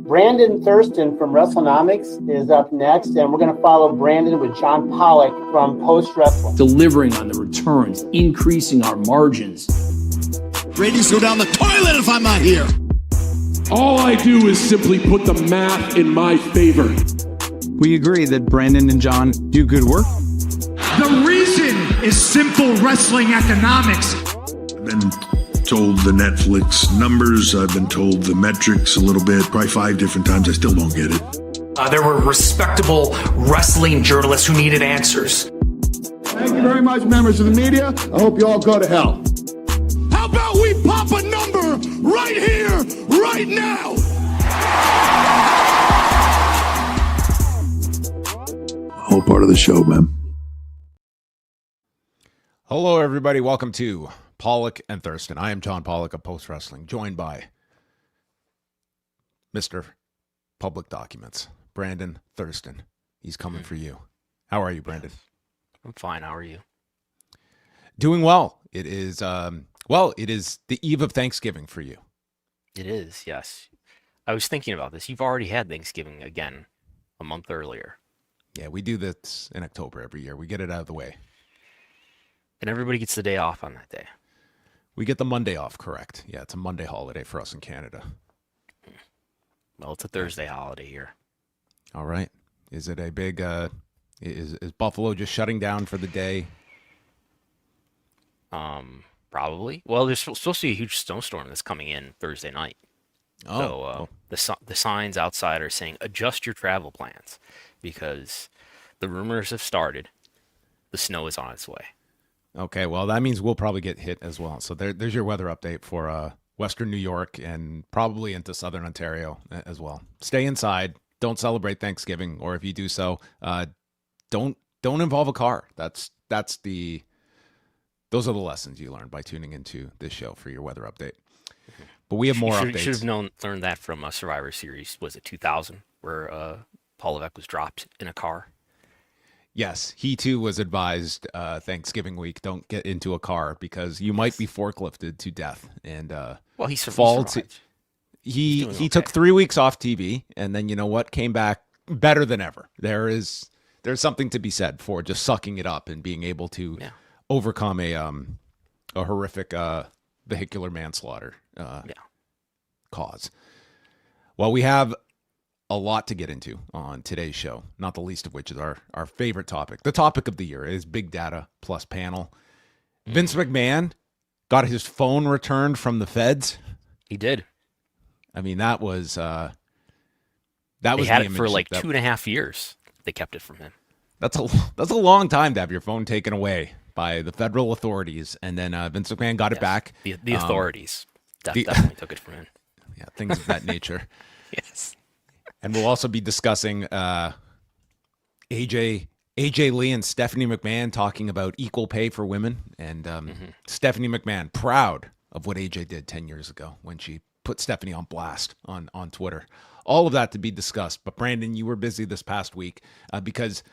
Brandon Thurston from WrestleNomics is up next, and we're going to follow Brandon with John Pollock from Post Wrestling. Delivering on the returns, increasing our margins. Ratings go down the toilet if I'm not here. All I do is simply put the math in my favor. We agree that Brandon and John do good work. The reason is simple wrestling economics. I've been told the Netflix numbers. I've been told the metrics a little bit, probably 5 different times. I still don't get it. There were respectable wrestling journalists who needed answers. Thank you very much, members of the media. I hope you all go to hell. How about we pop a number right here, right now? Whole part of the show, man. Hello, everybody. Welcome to Pollock and Thurston. I am John Pollock of Post Wrestling, joined by Mr. Public Documents, Brandon Thurston. He's coming for you. How are you, Brandon? I'm fine. How are you? Doing well. It is, it is the eve of Thanksgiving for you. It is, yes. I was thinking about this. You've already had Thanksgiving again a month earlier. Yeah, we do this in October every year. We get it out of the way. And everybody gets the day off on that day. We get the Monday off, correct. Yeah, it's a Monday holiday for us in Canada. Well, it's a Thursday holiday here. All right. Is it a big, is Buffalo just shutting down for the day? Probably. Well, there's supposed to be a huge snowstorm that's coming in Thursday night. Oh. So the signs outside are saying, adjust your travel plans because the rumors have started. The snow is on its way. Okay, well, that means we'll probably get hit as well. So there's your weather update for Western New York and probably into Southern Ontario as well. Stay inside. Don't celebrate Thanksgiving, or if you do so, don't involve a car. Those are the lessons you learned by tuning into this show for your weather update. But we have more updates. You should have learned that from Survivor Series. Was it 2000, where Paul Levesque was dropped in a car? Yes, he too was advised Thanksgiving week, don't get into a car because you might be forklifted to death. And well, he survived. He took 3 weeks off TV, and then you know what? Came back better than ever. There's something to be said for just sucking it up and being able to overcome a horrific vehicular manslaughter cause. Well, we have a lot to get into on today's show, not the least of which is our favorite topic. The topic of the year is big data plus panel. Vince McMahon got his phone returned from the feds. He did. I mean, that was they had it for like 2.5 years. They kept it from him. That's a long time to have your phone taken away by the federal authorities, and then Vince McMahon got it back. The authorities definitely took it from him. Yeah, things of that nature. Yes. And we'll also be discussing AJ Lee and Stephanie McMahon talking about equal pay for women. And Stephanie McMahon, proud of what AJ did 10 years ago when she put Stephanie on blast on Twitter. All of that to be discussed. But Brandon, you were busy this past week because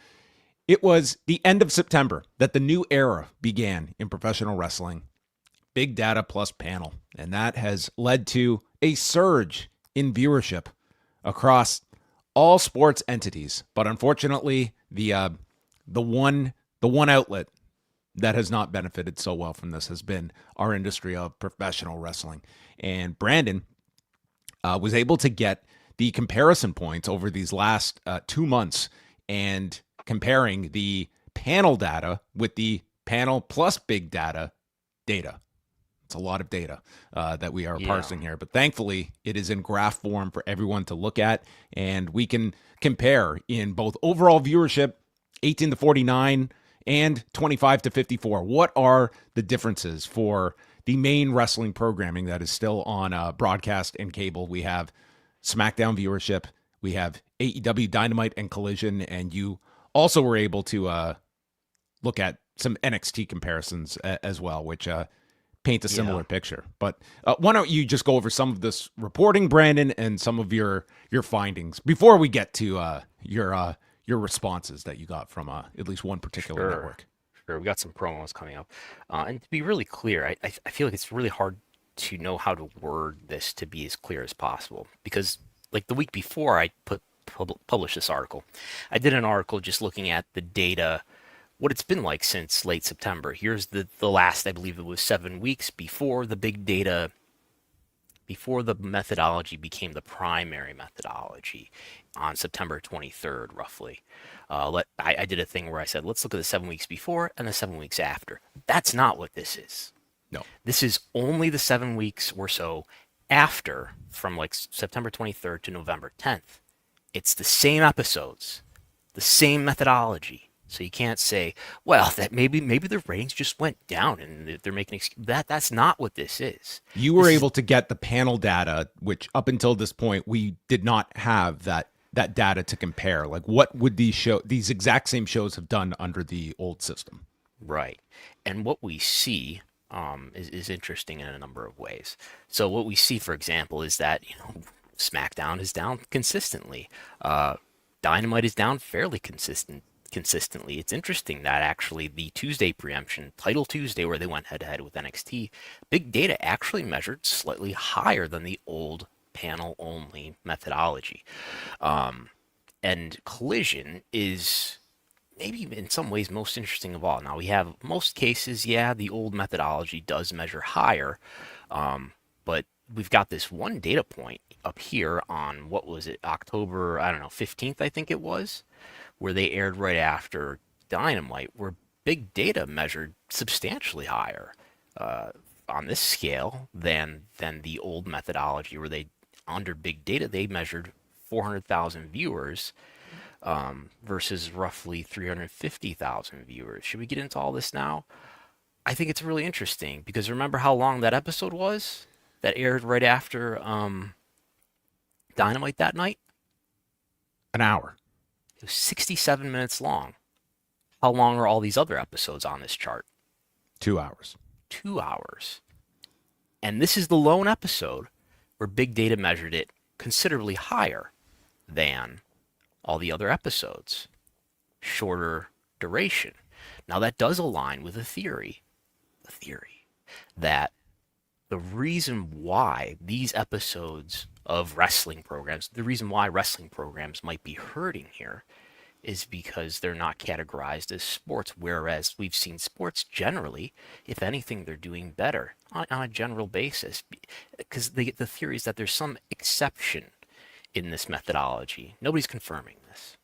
it was the end of September that the new era began in professional wrestling. Big data plus panel. And that has led to a surge in viewership across all sports entities, but unfortunately, the one outlet that has not benefited so well from this has been our industry of professional wrestling. And Brandon was able to get the comparison points over these last 2 months and comparing the panel data with the panel plus big data. It's a lot of data that we are parsing here, but thankfully it is in graph form for everyone to look at, and we can compare in both overall viewership, 18 to 49 and 25 to 54. What are the differences for the main wrestling programming that is still on broadcast and cable? We have SmackDown viewership, we have AEW Dynamite and Collision, and you also were able to look at some NXT comparisons as well, which paint a similar picture. But why don't you just go over some of this reporting, Brandon, and some of your findings before we get to your responses that you got from at least one particular network. Sure, we got some promos coming up. And to be really clear, I feel like it's really hard to know how to word this to be as clear as possible because like the week before I published this article, I did an article just looking at the data, what it's been like since late September. Here's the last, I believe it was 7 weeks before the big data, before the methodology became the primary methodology on September 23rd, roughly. I did a thing where I said, let's look at the 7 weeks before and the 7 weeks after. That's not what this is. No. This is only the 7 weeks or so after, from like September 23rd to November 10th. It's the same episodes, the same methodology. So you can't say, well, that maybe the ratings just went down and they're making that's not what this is. You were able to get the panel data, which up until this point we did not have that data to compare. Like, what would these exact same shows have done under the old system? Right. And what we see is interesting in a number of ways. So what we see, for example, is that, SmackDown is down consistently. Dynamite is down fairly consistently. It's interesting that actually the Tuesday preemption, Title Tuesday, where they went head-to-head with NXT, Big Data actually measured slightly higher than the old panel-only methodology. And Collision is maybe in some ways most interesting of all. Now, we have most cases, the old methodology does measure higher, but we've got this one data point up here on, what was it, October, 15th, I think it was, where they aired right after Dynamite, where Big Data measured substantially higher on this scale than the old methodology, where they, under Big Data, they measured 400,000 viewers versus roughly 350,000 viewers. Should we get into all this now? I think it's really interesting, because remember how long that episode was that aired right after Dynamite that night? An hour. It was 67 minutes long. How long are all these other episodes on this chart? 2 hours. 2 hours. And this is the lone episode where Big Data measured it considerably higher than all the other episodes. Shorter duration. Now that does align with a theory that the reason why these episodes of wrestling programs, the reason why wrestling programs might be hurting here is because they're not categorized as sports, whereas we've seen sports generally, if anything, they're doing better on a general basis, because the theory is that there's some exception in this methodology. Nobody's confirming this.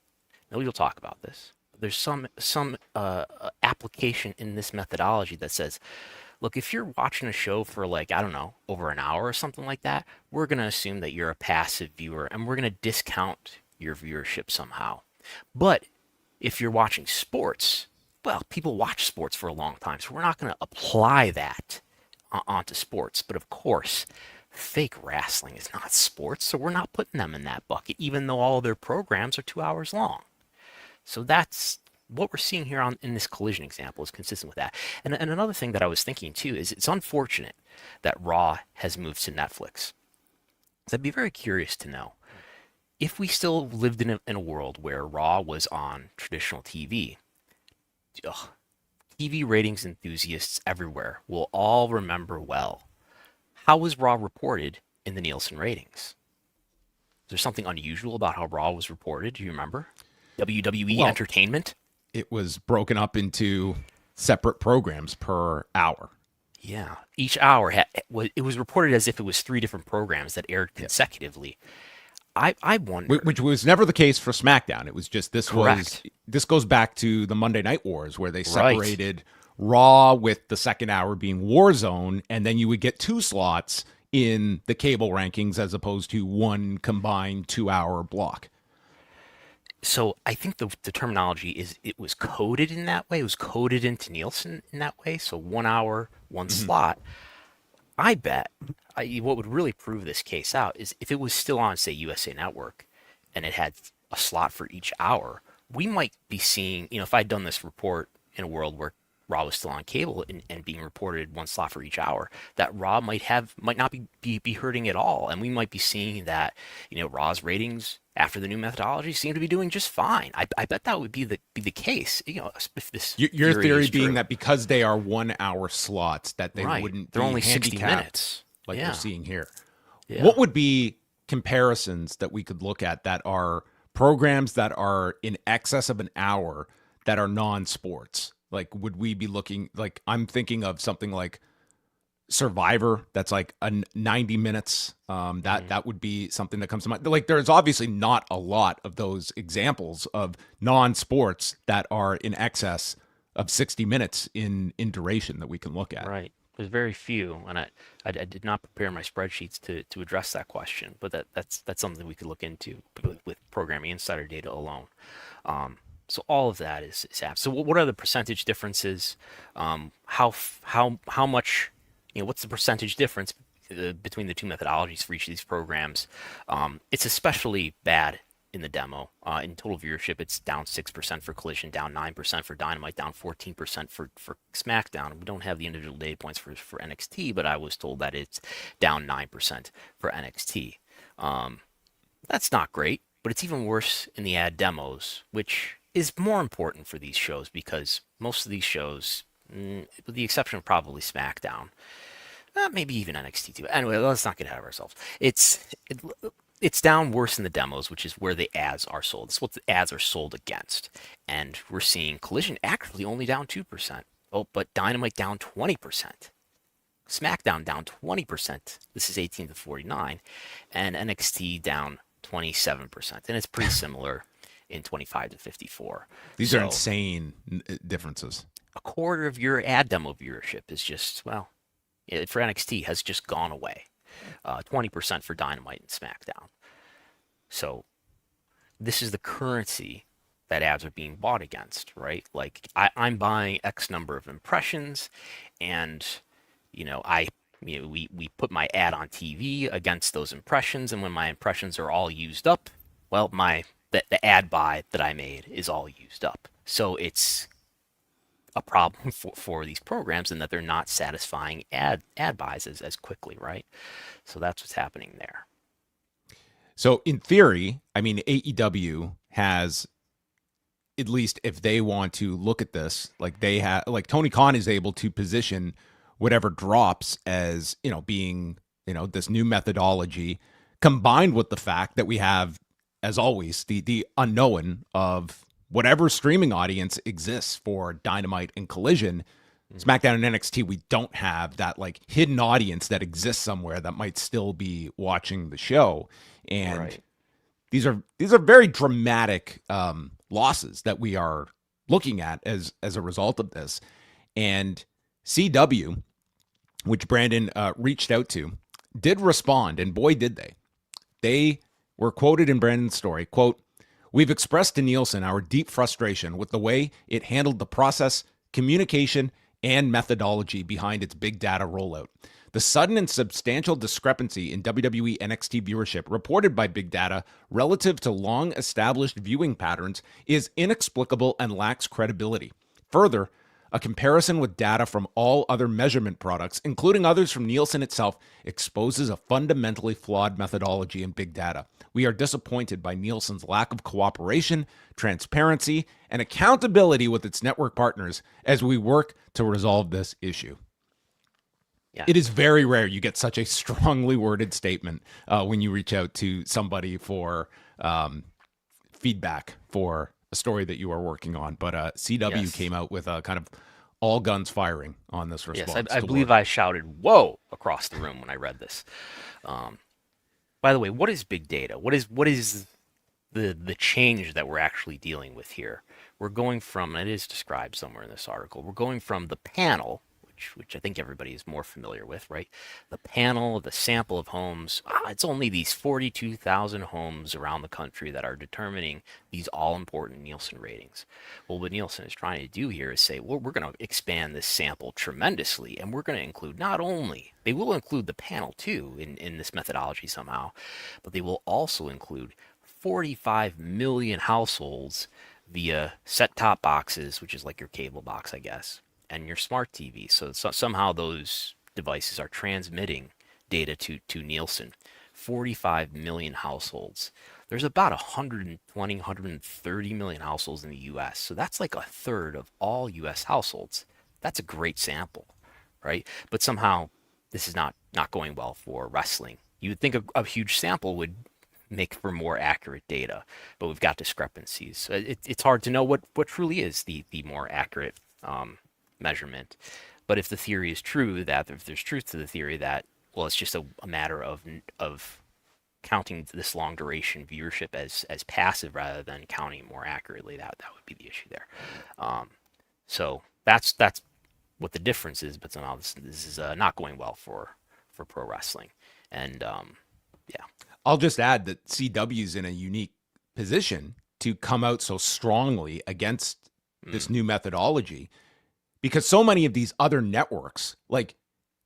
Nobody will talk about this. There's some application in this methodology that says, look, if you're watching a show for over an hour or something like that, we're going to assume that you're a passive viewer and we're going to discount your viewership somehow. But if you're watching sports, well, people watch sports for a long time, so we're not going to apply that onto sports. But of course, fake wrestling is not sports, so we're not putting them in that bucket, even though all of their programs are 2 hours long. So that's what we're seeing here in this Collision example is consistent with that. And another thing that I was thinking too is it's unfortunate that Raw has moved to Netflix. So I'd be very curious to know if we still lived in a world where Raw was on traditional TV. TV ratings enthusiasts everywhere will all remember well. How was Raw reported in the Nielsen ratings? Is there something unusual about how Raw was reported? Do you remember? WWE Entertainment? It was broken up into separate programs per hour. Yeah. Each hour, it was reported as if it was 3 different programs that aired consecutively. I wonder. Which was never the case for SmackDown. It was just this Correct. This goes back to the Monday Night Wars, where they separated Raw with the second hour being Warzone, and then you would get 2 slots in the cable rankings as opposed to one combined 2-hour block. So I think the terminology is it was coded in that way. It was coded into Nielsen in that way. So 1 hour, one slot. I bet what would really prove this case out is if it was still on, say, USA Network, and it had a slot for each hour, we might be seeing, if I'd done this report in a world where Raw was still on cable and being reported 1 slot for each hour, that Raw might not be hurting at all. And we might be seeing that, Raw's ratings after the new methodology seem to be doing just fine. I bet that would be the case. If this your theory being that because they are 1 hour slots, that they wouldn't. They're be only 60 handicapped minutes, like we're seeing here. Yeah. What would be comparisons that we could look at that are programs that are in excess of an hour that are non-sports? Like, would we be looking, like, I'm thinking of something like Survivor that's like 90 minutes. That would be something that comes to mind. Like, there's obviously not a lot of those examples of non-sports that are in excess of 60 minutes in duration that we can look at. Right. There's very few, and I did not prepare my spreadsheets to address that question, but that's something we could look into with Programming Insider data alone. So all of that is happening. So what are the percentage differences? How much? What's the percentage difference between the two methodologies for each of these programs? It's especially bad in the demo. In total viewership, it's down 6% for Collision, down 9% for Dynamite, down 14% for SmackDown. We don't have the individual data points for NXT, but I was told that it's down 9% for NXT. That's not great, but it's even worse in the ad demos, which is more important for these shows because most of these shows, with the exception of probably SmackDown, maybe even NXT too. Anyway, let's not get ahead of ourselves. It's down worse in the demos, which is where the ads are sold. It's what the ads are sold against. And we're seeing Collision actually only down 2%. Oh, but Dynamite down 20%. SmackDown down 20%. This is 18 to 49. And NXT down 27%. And it's pretty similar in 25 to 54. These are insane differences. A quarter of your ad demo viewership is just, well, for NXT has just gone away. 20% for Dynamite and SmackDown. So this is the currency that ads are being bought against, right? Like I'm buying X number of impressions, and we put my ad on TV against those impressions, and when my impressions are all used up, well, the ad buy that I made is all used up. So it's a problem for these programs in that they're not satisfying ad buys as quickly, right? So that's what's happening there. So in theory, I mean, AEW has, at least if they want to look at this, like they have, like Tony Khan is able to position whatever drops as, being, this new methodology, combined with the fact that we have, as always, the unknown of whatever streaming audience exists for Dynamite and Collision. SmackDown and NXT, we don't have that like hidden audience that exists somewhere that might still be watching the show. And right. these are very dramatic losses that we are looking at as a result of this. And CW, which Brandon reached out to, did respond, and boy did they. They were quoted in Brandon's story, quote, "We've expressed to Nielsen our deep frustration with the way it handled the process, communication, and methodology behind its big data rollout. The sudden and substantial discrepancy in WWE NXT viewership reported by Big Data relative to long-established viewing patterns is inexplicable and lacks credibility. Further, a comparison with data from all other measurement products, including others from Nielsen itself, exposes a fundamentally flawed methodology in Big Data. We are disappointed by Nielsen's lack of cooperation, transparency, and accountability with its network partners as we work to resolve this issue." Yeah. It is very rare you get such a strongly worded statement when you reach out to somebody for feedback for a story that you are working on. But CW came out with a kind of all guns firing on this response. Yes, I believe I shouted "whoa" across the room when I read this. By the way, what is big data? What is the change that we're actually dealing with here? We're going from, and it is described somewhere in this article, we're going from the panel, which I think everybody is more familiar with, right? The panel, the sample of homes, it's only these 42,000 homes around the country that are determining these all-important Nielsen ratings. Well, what Nielsen is trying to do here is say, well, we're going to expand this sample tremendously, and we're going to include not only, they will include the panel too in this methodology somehow, but they will also include 45 million households via set-top boxes, which is like your cable box, I guess, and your smart TV. So somehow those devices are transmitting data to Nielsen. 45 million households. There's about 120, 130 million households in the U.S. So that's like a third of all U.S. households. That's a great sample, right? But somehow this is not going well for wrestling You would think a huge sample would make for more accurate data, but we've got discrepancies. So it's hard to know what truly is the more accurate measurement. But if the theory is true, that if there's truth to the theory that, well, it's just a matter of counting this long duration viewership as passive rather than counting more accurately, that would be the issue there. So that's what the difference is. But somehow this is not going well for pro wrestling, and yeah. I'll just add that CW's in a unique position to come out so strongly against this new methodology, because so many of these other networks, like,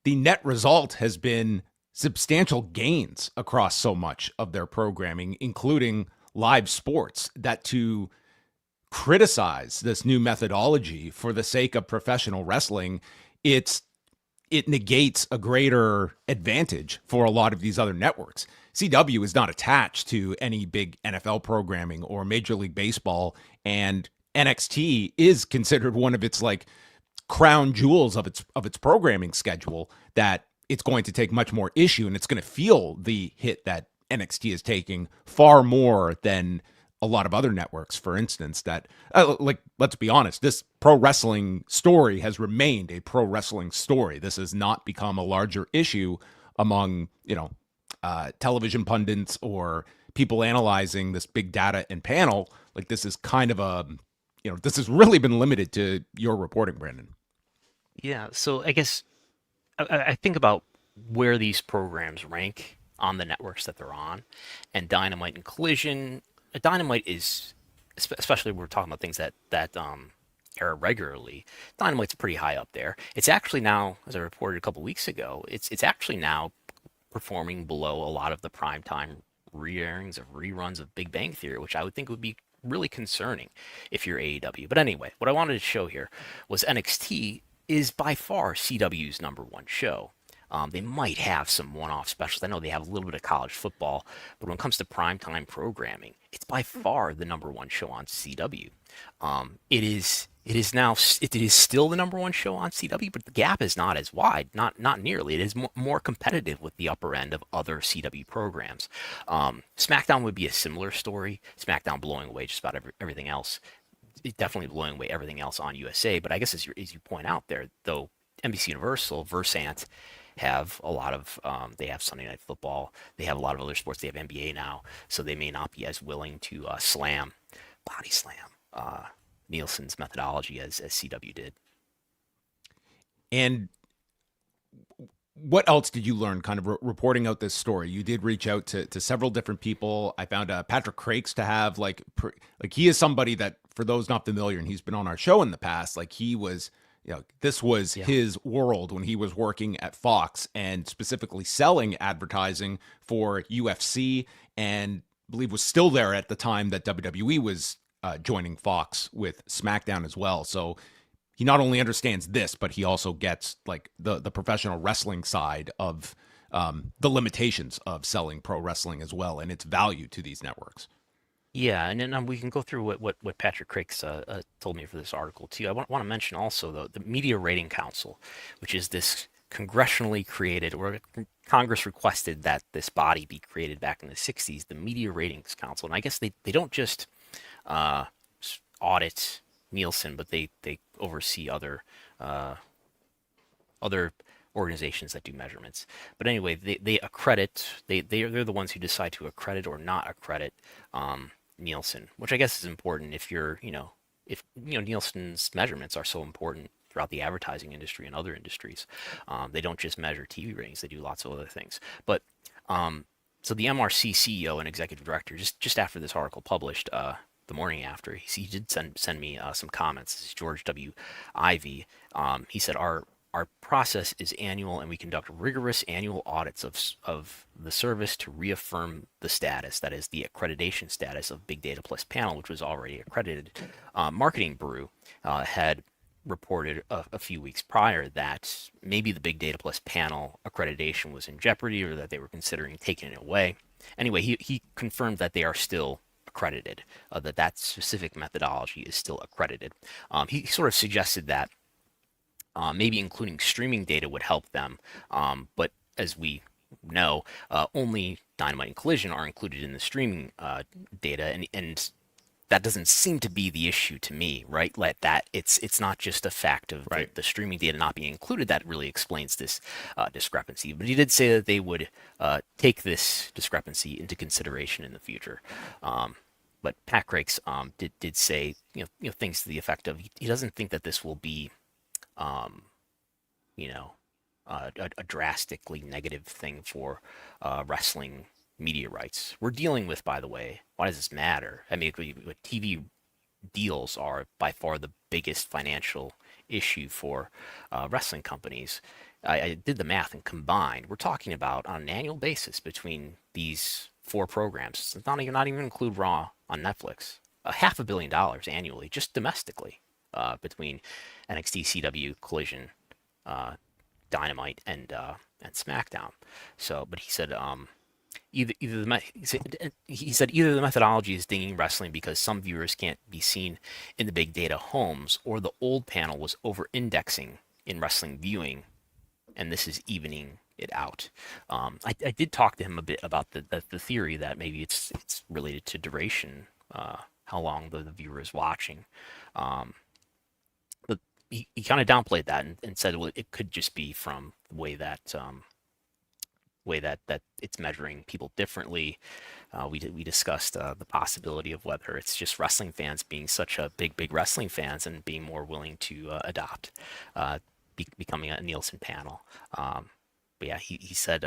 the net result has been substantial gains across so much of their programming, including live sports, that to criticize this new methodology for the sake of professional wrestling, it negates a greater advantage for a lot of these other networks. CW is not attached to any big NFL programming or Major League Baseball, and NXT is considered one of its like crown jewels of its programming schedule, that it's going to take much more issue, and it's going to feel the hit that NXT is taking far more than a lot of other networks, for instance, that like, let's be honest, this pro wrestling story has remained a pro wrestling story. This has not become a larger issue among, television pundits or people analyzing this big data and panel. Like, this is kind of a, this has really been limited to your reporting, Brandon. Yeah, so I guess I think about where these programs rank on the networks that they're on, and Dynamite and Collision. Dynamite is, especially when we're talking about things that air regularly, Dynamite's pretty high up there. It's actually now, as I reported a couple weeks ago, it's actually now performing below a lot of the primetime re-airings of reruns of Big Bang Theory, which I would think would be really concerning if you're AEW. But anyway, what I wanted to show here was NXT is by far CW's #1 show. They might have some one-off specials. I know they have a little bit of college football, but when it comes to primetime programming, it's by far the #1 show on CW. It is still the #1 show on CW, but the gap is not as wide, not nearly. It is more competitive with the upper end of other CW programs. SmackDown would be a similar story. SmackDown blowing away just about everything else. It's definitely blowing away everything else on USA. But I guess as you point out there, though, NBC Universal, Versant have a lot of, they have Sunday Night Football. They have a lot of other sports. They have NBA now, so they may not be as willing to body slam Nielsen's methodology as CW did. And what else did you learn kind of reporting out this story? You did reach out to several different people. I found Patrick Crakes to have like he is somebody that, for those not familiar, and he's been on our show in the past, like he was, this was his world when he was working at Fox and specifically selling advertising for UFC, and I believe was still there at the time that WWE was joining Fox with SmackDown as well. So he not only understands this, but he also gets like the professional wrestling side of the limitations of selling pro wrestling as well, and its value to these networks. Yeah, and then we can go through what Patrick Crakes told me for this article too. I want to mention also the Media Rating Council, which is this congressionally created, or Congress requested that this body be created back in the 60s, the Media Ratings Council. And I guess they don't just audit Nielsen, but they oversee other organizations that do measurements. But anyway, they accredit, they're the ones who decide to accredit or not accredit Nielsen, which I guess is important if Nielsen's measurements are so important throughout the advertising industry and other industries. They don't just measure TV ratings, they do lots of other things. But so the MRC CEO and executive director, just after this article published, the morning after, he did send me some comments. This is George W. Ivy. He said, Our process is annual, and we conduct rigorous annual audits of the service to reaffirm the status, that is, the accreditation status of Big Data Plus Panel, which was already accredited. Marketing Brew had reported a few weeks prior that maybe the Big Data Plus Panel accreditation was in jeopardy, or that they were considering taking it away. Anyway, he confirmed that they are still accredited, that specific methodology is still accredited. He sort of suggested that maybe including streaming data would help them, but as we know, only Dynamite and Collision are included in the streaming data, and that doesn't seem to be the issue to me, right? Like that, it's not just a fact of the streaming data not being included that really explains this discrepancy. But he did say that they would take this discrepancy into consideration in the future. But Pat Crakes did say things to the effect of he doesn't think that this will be a drastically negative thing for wrestling media rights. We're dealing with, by the way, why does this matter? I mean, TV deals are by far the biggest financial issue for wrestling companies. I did the math, and combined, we're talking about on an annual basis between these 4 programs. It's not even include Raw on Netflix. $500 million annually, just domestically, between NXT, CW, Collision, Dynamite, and SmackDown. So, but he said either the methodology is dinging wrestling because some viewers can't be seen in the big data homes, or the old panel was over-indexing in wrestling viewing, and this is evening it out. I did talk to him a bit about the theory that maybe it's related to duration, how long the viewer is watching. But he kind of downplayed that and said, well, it could just be from the way that it's measuring people differently. We discussed the possibility of whether it's just wrestling fans being such a big wrestling fans and being more willing to adopt becoming a Nielsen panel. But yeah, he said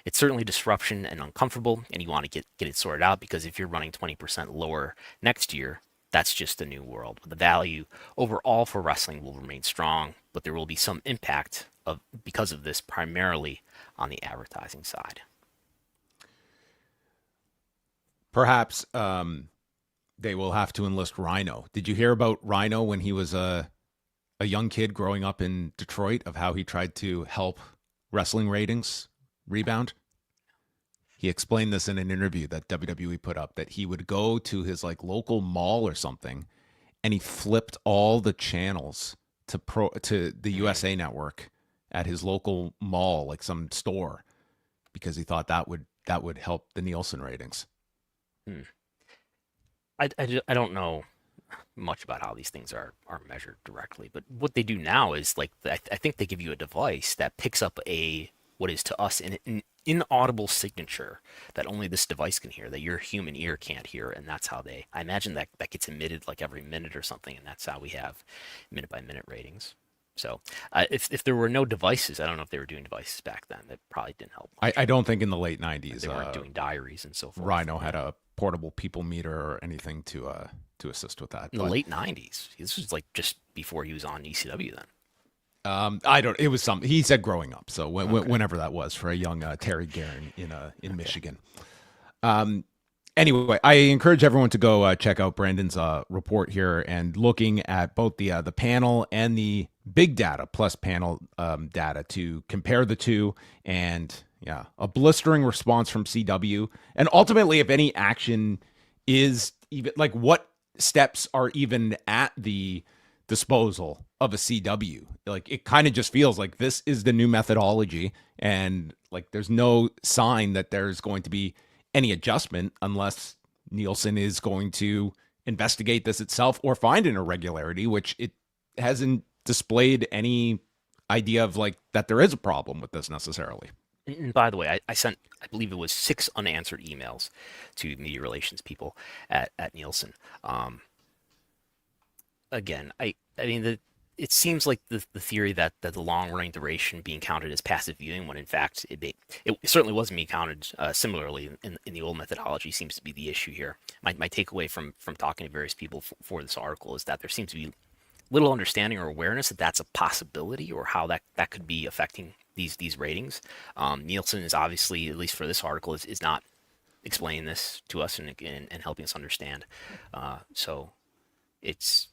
it's certainly disruption and uncomfortable, and you want to get it sorted out, because if you're running 20% lower next year, that's just a new world. The value overall for wrestling will remain strong, but there will be some impact because of this, primarily on the advertising side. Perhaps they will have to enlist Rhino. Did you hear about Rhino when he was a young kid growing up in Detroit, of how he tried to help wrestling ratings rebound? He explained this in an interview that WWE put up, that he would go to his local mall or something, and he flipped all the channels to the USA Network at his local mall, like some store, because he thought that would help the Nielsen ratings. I don't know much about how these things are measured directly, but what they do now is I think they give you a device that picks up what is to us an inaudible signature that only this device can hear, that your human ear can't hear, and that's how I imagine that gets emitted every minute or something, and that's how we have minute by minute ratings. So if there were no devices, I don't know if they were doing devices back then. That probably didn't help much. I don't think in the late 90s they weren't doing diaries and so forth. Rhino had a portable people meter or anything to assist with that. In the late 90s, this was just before he was on ECW then. It was something he said growing up. So whenever that was for a young Terry Guerin in Michigan. Anyway, I encourage everyone to go check out Brandon's report here, and looking at both the panel and the big data plus panel data to compare the two, and a blistering response from CW, and ultimately if any action is even what steps are even at the disposal of a CW. It kind of just feels like this is the new methodology, and there's no sign that there's going to be any adjustment unless Nielsen is going to investigate this itself or find an irregularity, which it hasn't displayed any idea of that there is a problem with this necessarily. And by the way, I sent, I believe it was 6 unanswered emails to media relations people at Nielsen. Again, I mean, it seems like the theory that the long-running duration being counted as passive viewing, when in fact it certainly wasn't being counted similarly in the old methodology, seems to be the issue here. My takeaway from talking to various people for this article is that there seems to be little understanding or awareness that that's a possibility, or how that could be affecting these ratings. Nielsen is obviously, at least for this article, is not explaining this to us and helping us understand. So it's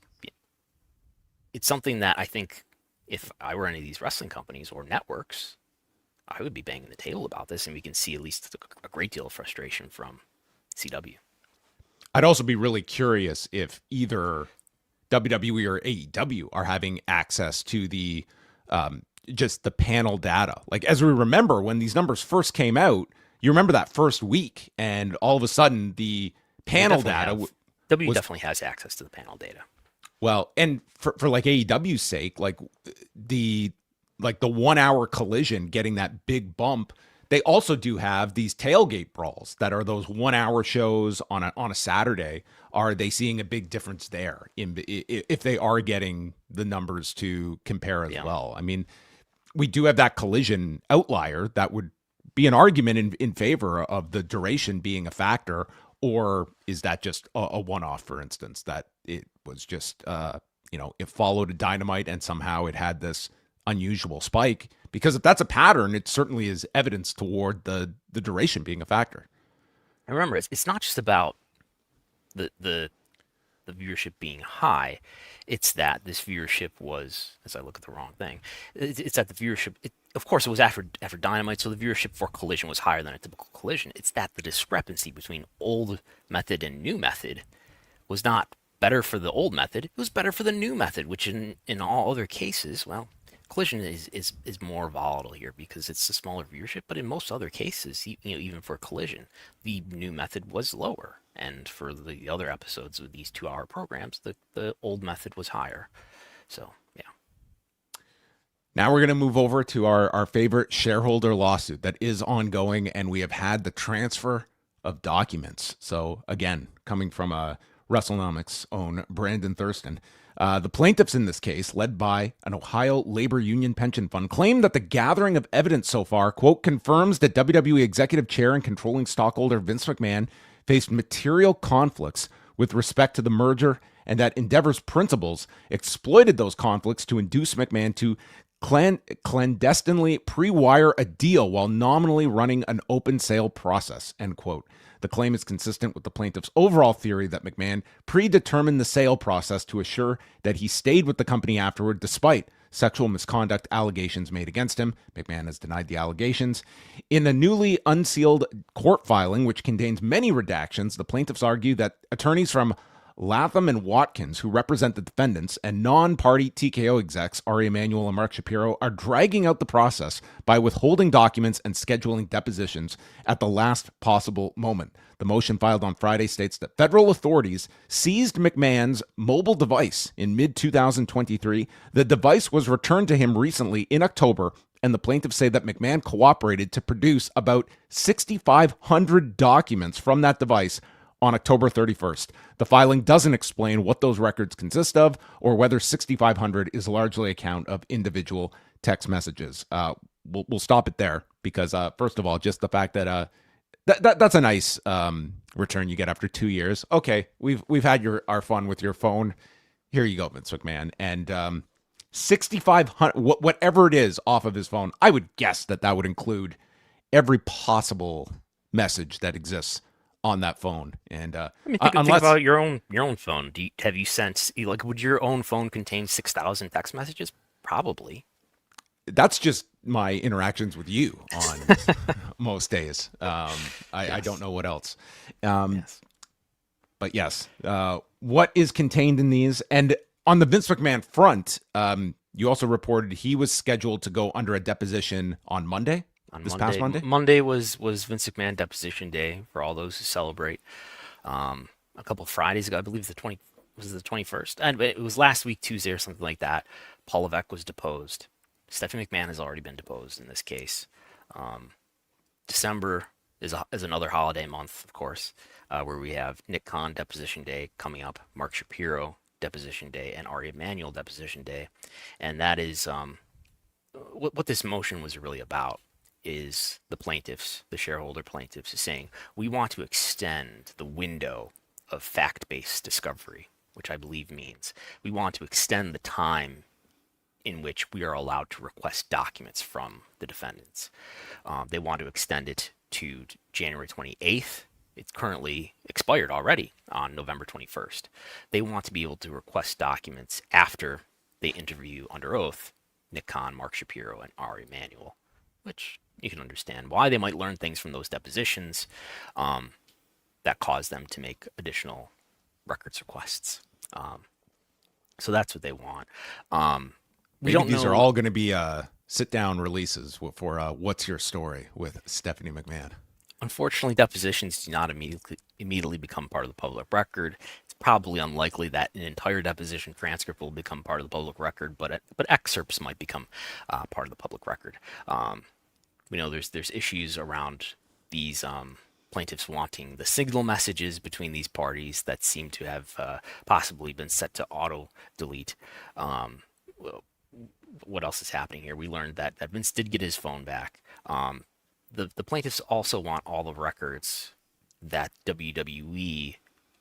something that I think if I were any of these wrestling companies or networks, I would be banging the table about this, and we can see at least a great deal of frustration from CW. I'd also be really curious if either WWE or AEW are having access to the just the panel data. Like, as we remember, when these numbers first came out, you remember that first week, and all of a sudden the panel data definitely has access to the panel data. Well, and for like AEW's sake, like the 1 hour collision getting that big bump, they also do have these tailgate brawls that are those 1 hour shows on a Saturday. Are they seeing a big difference there if they are getting the numbers to compare as well? I mean, we do have that collision outlier that would be an argument in favor of the duration being a factor, or is that just a one-off, for instance, that it was just, it followed a Dynamite and somehow it had this unusual spike? Because if that's a pattern, it certainly is evidence toward the duration being a factor. And remember, it's not just about the viewership being high. It's that this viewership was, as I look at the wrong thing, it's that the viewership, of course, it was after Dynamite, so the viewership for Collision was higher than a typical Collision. It's that the discrepancy between old method and new method was not better for the old method. It was better for the new method, which in all other cases, well, Collision is more volatile here because it's a smaller viewership, but in most other cases, even for Collision, the new method was lower. And for the other episodes of these 2 hour programs, the old method was higher. So, yeah. Now we're going to move over to our favorite shareholder lawsuit that is ongoing, and we have had the transfer of documents. So, again, coming from WrestleNomics' own Brandon Thurston, the plaintiffs in this case, led by an Ohio labor union pension fund, claim that the gathering of evidence so far, quote, confirms that WWE executive chair and controlling stockholder Vince McMahon faced material conflicts with respect to the merger, and that Endeavor's principals exploited those conflicts to induce McMahon to clandestinely pre-wire a deal while nominally running an open sale process, end quote. The claim is consistent with the plaintiff's overall theory that McMahon predetermined the sale process to assure that he stayed with the company afterward despite sexual misconduct allegations made against him. McMahon has denied the allegations. In a newly unsealed court filing, which contains many redactions, the plaintiffs argue that attorneys from Latham and Watkins, who represent the defendants, and non-party TKO execs, Ari Emanuel and Mark Shapiro, are dragging out the process by withholding documents and scheduling depositions at the last possible moment. The motion filed on Friday states that federal authorities seized McMahon's mobile device in mid-2023. The device was returned to him recently in October, and the plaintiffs say that McMahon cooperated to produce about 6,500 documents from that device on October 31st. The filing doesn't explain what those records consist of or whether 6,500 is largely a count of individual text messages. We'll stop it there because, first of all, just the fact that that's a nice return you get after 2 years. Okay, we've had our fun with your phone. Here you go, Vince McMahon. And 6,500, whatever it is off of his phone, I would guess that would include every possible message that exists on that phone. And think about your own phone. Have you sent, would your own phone contain 6,000 text messages? Probably. That's just my interactions with you on most days. I don't know what else. Yes. But yes, what is contained in these? And on the Vince McMahon front, you also reported he was scheduled to go under a deposition on Monday. Past Monday? Monday was Vince McMahon deposition day for all those who celebrate. A couple of Fridays ago, I believe the 21st. And it was last week, Tuesday or something like that. Paul Levesque was deposed. Stephanie McMahon has already been deposed in this case. December is another holiday month, of course, where we have Nick Khan deposition day coming up, Mark Shapiro deposition day, and Ari Emanuel deposition day. And that is what this motion was really about. Is the plaintiffs, the shareholder plaintiffs, is saying we want to extend the window of fact-based discovery, which I believe means we want to extend the time in which we are allowed to request documents from the defendants. They want to extend it to January 28th. It's currently expired already on November 21st. They want to be able to request documents after they interview under oath Nick Khan, Mark Shapiro, and Ari Emanuel, which you can understand why they might learn things from those depositions that cause them to make additional records requests. So that's what they want. These are all going to be sit-down releases for What's Your Story with Stephanie McMahon? Unfortunately, depositions do not immediately become part of the public record. It's probably unlikely that an entire deposition transcript will become part of the public record, but excerpts might become part of the public record. We know there's issues around these plaintiffs wanting the signal messages between these parties that seem to have possibly been set to auto-delete. What else is happening here? We learned that Vince did get his phone back. The plaintiffs also want all the records that WWE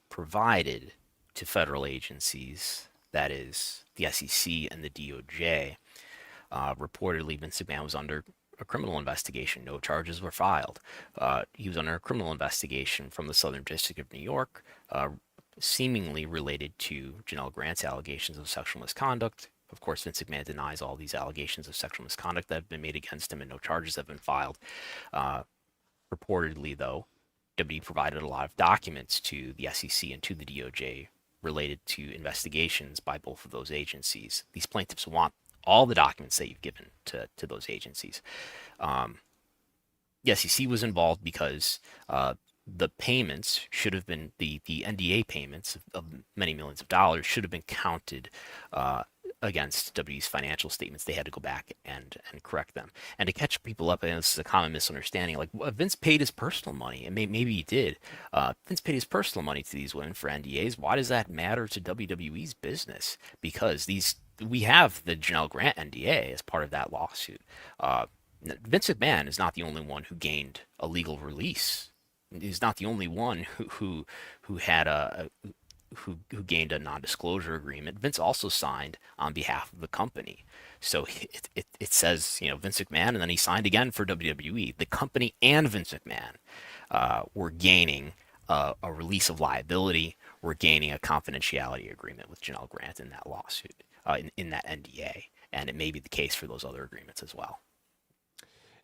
provided to federal agencies, that is, the SEC and the DOJ. Reportedly, Vince McMahon was under a criminal investigation. No charges were filed. He was under a criminal investigation from the Southern District of New York, seemingly related to Janelle Grant's allegations of sexual misconduct. Of course, Vince McMahon denies all these allegations of sexual misconduct that have been made against him, and no charges have been filed. Reportedly, though, WWE provided a lot of documents to the SEC and to the DOJ related to investigations by both of those agencies. These plaintiffs want all the documents that you've given to those agencies. The SEC was involved because the payments should have been, the NDA payments of many millions of dollars should have been counted against WWE's financial statements. They had to go back and correct them. And to catch people up, and this is a common misunderstanding, like Vince paid his personal money, and maybe he did. Vince paid his personal money to these women for NDAs. Why does that matter to WWE's business? Because we have the Janelle Grant NDA as part of that lawsuit. Vince McMahon is not the only one who gained a legal release. He's not the only one who had who gained a non-disclosure agreement. Vince also signed on behalf of the company. So it says, Vince McMahon, and then he signed again for WWE. The company and Vince McMahon were gaining a release of liability. We're gaining a confidentiality agreement with Janelle Grant in that lawsuit, in that NDA. And it may be the case for those other agreements as well.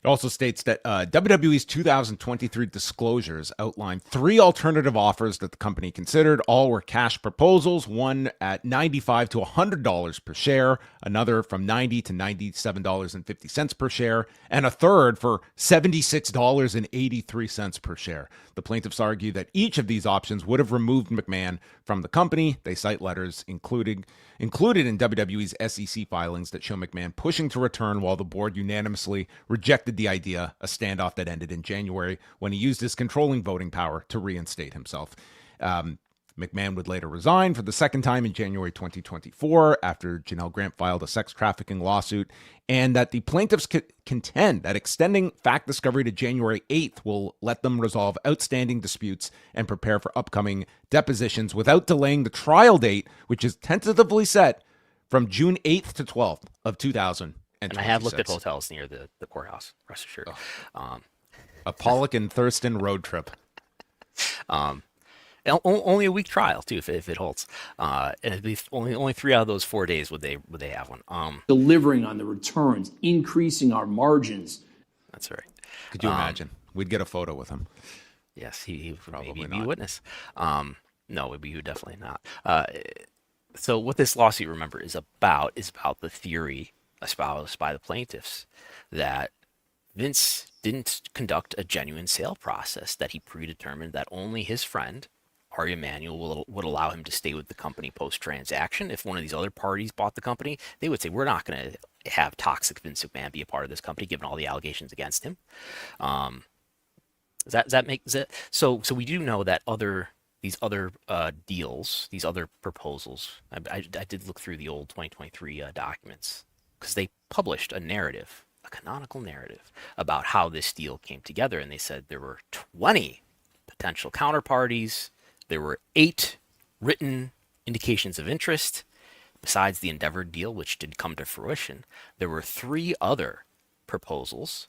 It also states that WWE's 2023 disclosures outlined 3 alternative offers that the company considered. All were cash proposals, one at $95 to $100 per share, another from $90 to $97.50 per share, and a third for $76.83 per share. The plaintiffs argue that each of these options would have removed McMahon from the company. They cite letters included in WWE's SEC filings that show McMahon pushing to return while the board unanimously rejected the idea, a standoff that ended in January when he used his controlling voting power to reinstate himself. McMahon would later resign for the second time in January 2024 after Janelle Grant filed a sex trafficking lawsuit, and that the plaintiffs contend that extending fact discovery to January 8th will let them resolve outstanding disputes and prepare for upcoming depositions without delaying the trial date, which is tentatively set from June 8th to 12th of 2026. And I have looked at hotels near the courthouse, rest assured. A Pollock and Thurston road trip. Only a week trial too, if it holds, and at least only 3 out of those 4 days would they have one. Delivering on the returns, increasing our margins. That's right. Could you imagine? We'd get a photo with him. Yes, he would Probably maybe not. be a witness. No, he would definitely not. So what this lawsuit, remember, is about the theory espoused by the plaintiffs that Vince didn't conduct a genuine sale process, that he predetermined that only his friend Ari Emanuel would allow him to stay with the company post-transaction. If one of these other parties bought the company, they would say, we're not going to have toxic Vince McMahon be a part of this company, given all the allegations against him. Does that make sense? So we do know that these other deals, these other proposals, I did look through the old 2023 documents, because they published a narrative, a canonical narrative, about how this deal came together. And they said there were 20 potential counterparties. There were 8 written indications of interest. Besides the Endeavor deal, which did come to fruition, there were 3 other proposals,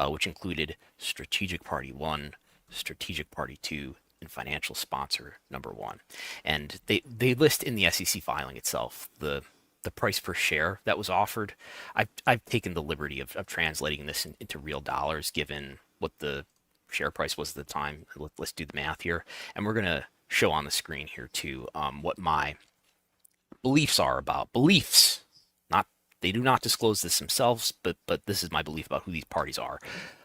which included Strategic Party 1, Strategic Party 2, and Financial Sponsor number 1. And they list in the SEC filing itself the price per share that was offered. I've taken the liberty of translating this into real dollars, given what the share price was at the time. Let's do the math here. And we're going to show on the screen here too what my beliefs are about. Beliefs, not They do not disclose this themselves, but this is my belief about who these parties are.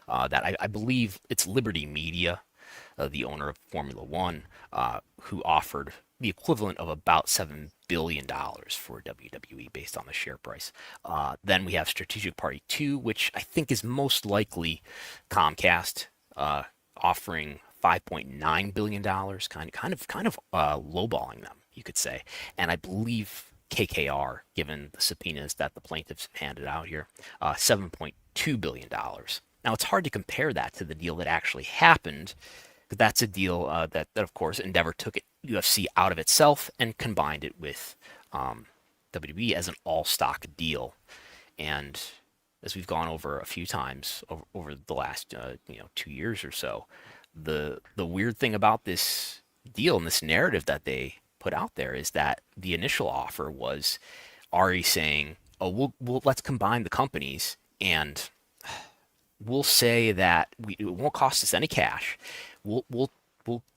That I believe it's Liberty Media, the owner of Formula One, who offered the equivalent of about $7 billion for WWE based on the share price. Then we have Strategic Party 2, which I think is most likely Comcast, offering $5.9 billion, kind of lowballing them, you could say. And I believe KKR, given the subpoenas that the plaintiffs have handed out here, $7.2 billion. Now, it's hard to compare that to the deal that actually happened, because that's a deal that, of course, Endeavor took UFC out of itself and combined it with WWE as an all-stock deal. And as we've gone over a few times over the last 2 years or so, the weird thing about this deal and this narrative that they put out there is that the initial offer was Ari saying, "Oh, we'll let's combine the companies, and we'll say that it won't cost us any cash. We'll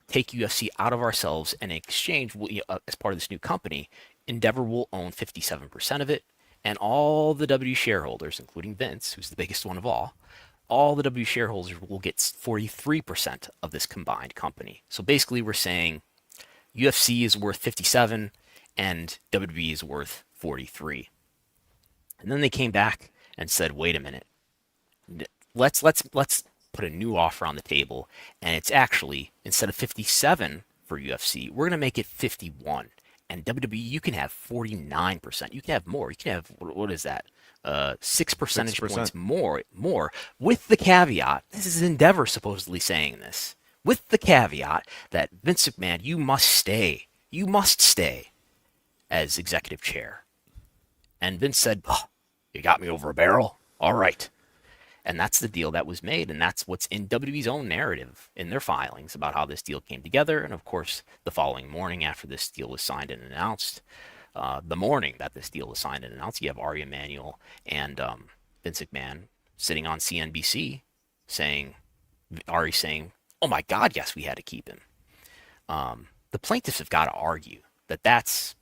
take UFC out of ourselves, and in exchange, as part of this new company, Endeavor will own 57% of it, and all the W shareholders, including Vince, who's the biggest one of all the W shareholders will get 43% of this combined company." So basically, we're saying UFC is worth 57 and WWE is worth 43. And then they came back and said, "Wait a minute. Let's put a new offer on the table, and it's actually, instead of 57 for UFC, we're going to make it 51. And WWE, you can have 49%. You can have more. You can have, what is that? 6 percentage 6%. points more, with the caveat, this is Endeavor supposedly saying this, with the caveat that Vince McMahon, you must stay as executive chair." And Vince said, "Oh, you got me over a barrel? All right." And that's the deal that was made, and that's what's in WWE's own narrative in their filings about how this deal came together. And of course, the following morning after this deal was signed and announced, the morning that this deal was signed and announced, you have Ari Emanuel and Vince McMahon sitting on CNBC Ari saying, "Oh my God, yes, we had to keep him." The plaintiffs have got to argue that that's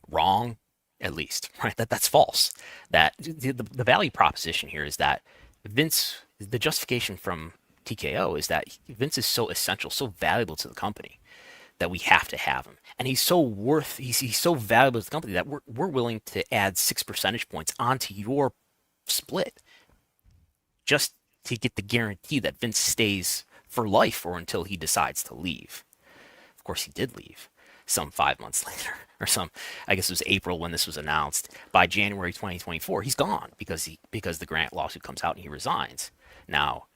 wrong, at least, right? That's false. That the value proposition here is that the justification from TKO is that Vince is so essential, so valuable to the company that we have to have him. And he's so valuable to the company that we're willing to add 6 percentage points onto your split just to get the guarantee that Vince stays for life or until he decides to leave. Of course, he did leave some 5 months later, or I guess it was April when this was announced. By January 2024, he's gone because the Grant lawsuit comes out and he resigns. Now,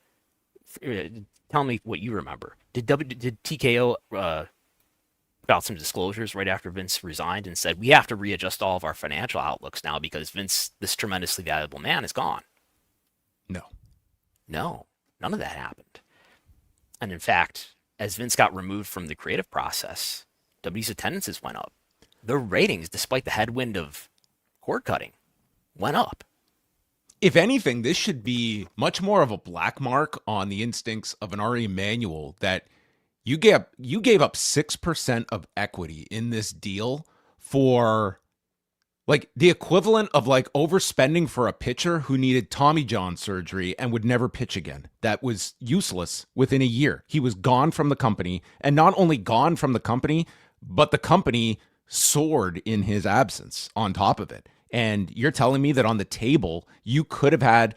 tell me what you remember. Did TKO put out some disclosures right after Vince resigned and said, "We have to readjust all of our financial outlooks now because Vince, this tremendously valuable man, is gone"? No, none of that happened. And in fact, as Vince got removed from the creative process, WWE's attendances went up. Their ratings, despite the headwind of cord cutting, went up. If anything, this should be much more of a black mark on the instincts of an Ari Emanuel that you gave up 6% of equity in this deal for like the equivalent of like overspending for a pitcher who needed Tommy John surgery and would never pitch again. That was useless within a year. He was gone from the company, and not only gone from the company, but the company soared in his absence on top of it. And you're telling me that on the table, you could have had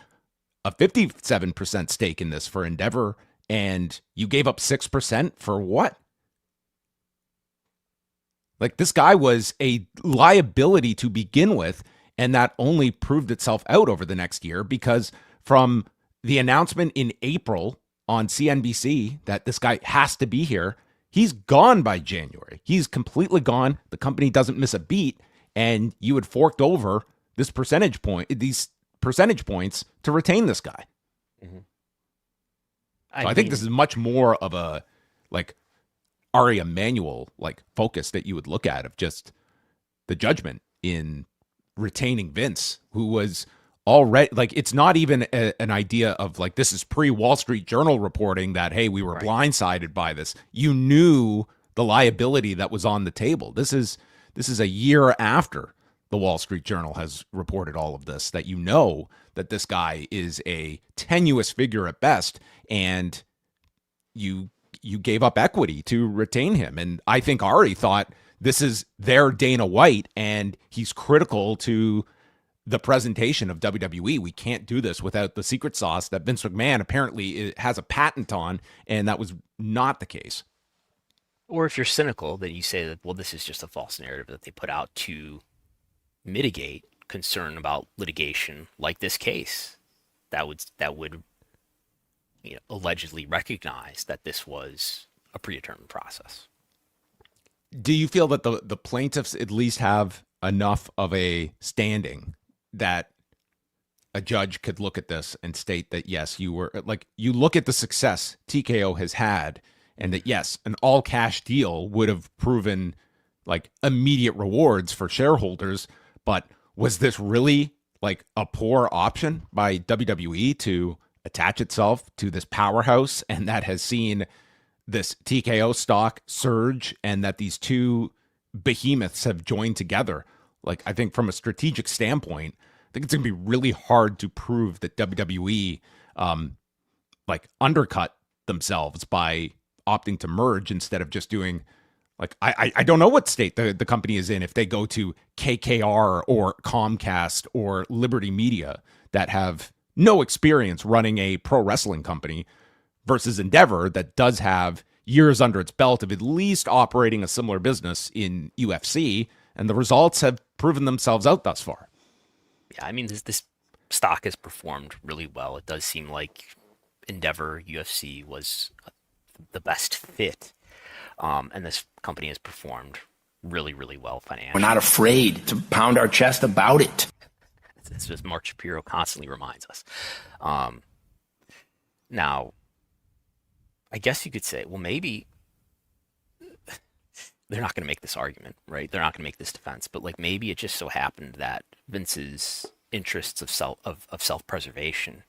a 57% stake in this for Endeavor, and you gave up 6% for what? Like, this guy was a liability to begin with, and that only proved itself out over the next year because from the announcement in April on CNBC that this guy has to be here, he's gone by January. He's completely gone. The company doesn't miss a beat, and you had forked over these percentage points to retain this guy. Mm-hmm. I think this is much more of a like Ari Emanuel like focus that you would look at of just the judgment in retaining Vince, who was already like, it's not even an idea of like, this is pre-Wall Street Journal reporting that, hey, we were blindsided by this. You knew the liability that was on the table. This is a year after the Wall Street Journal has reported all of this, that you know that this guy is a tenuous figure at best, and you gave up equity to retain him. And I think Ari thought this is their Dana White, and he's critical to the presentation of WWE. We can't do this without the secret sauce that Vince McMahon apparently has a patent on, and that was not the case. Or if you're cynical, then you say that, well, this is just a false narrative that they put out to mitigate concern about litigation like this case that would allegedly recognize that this was a predetermined process. Do you feel that the plaintiffs at least have enough of a standing that a judge could look at this and state that, yes, you look at the success TKO has had, and that, yes, an all cash deal would have proven like immediate rewards for shareholders, but was this really like a poor option by WWE to attach itself to this powerhouse, and that has seen this TKO stock surge, and that these two behemoths have joined together? Like, I think from a strategic standpoint, I think it's going to be really hard to prove that WWE undercut themselves by opting to merge instead of just doing, like, I don't know what state the company is in if they go to KKR or Comcast or Liberty Media that have no experience running a pro wrestling company, versus Endeavor that does have years under its belt of at least operating a similar business in UFC, and the results have proven themselves out thus far. Yeah, I mean, this stock has performed really well. It does seem like Endeavor UFC was the best fit, and this company has performed really, really well financially. We're not afraid to pound our chest about it. It's just Mark Shapiro constantly reminds us. Now, I guess you could say, well, maybe they're not going to make this argument, right? They're not going to make this defense, but like maybe it just so happened that Vince's interests of self-preservation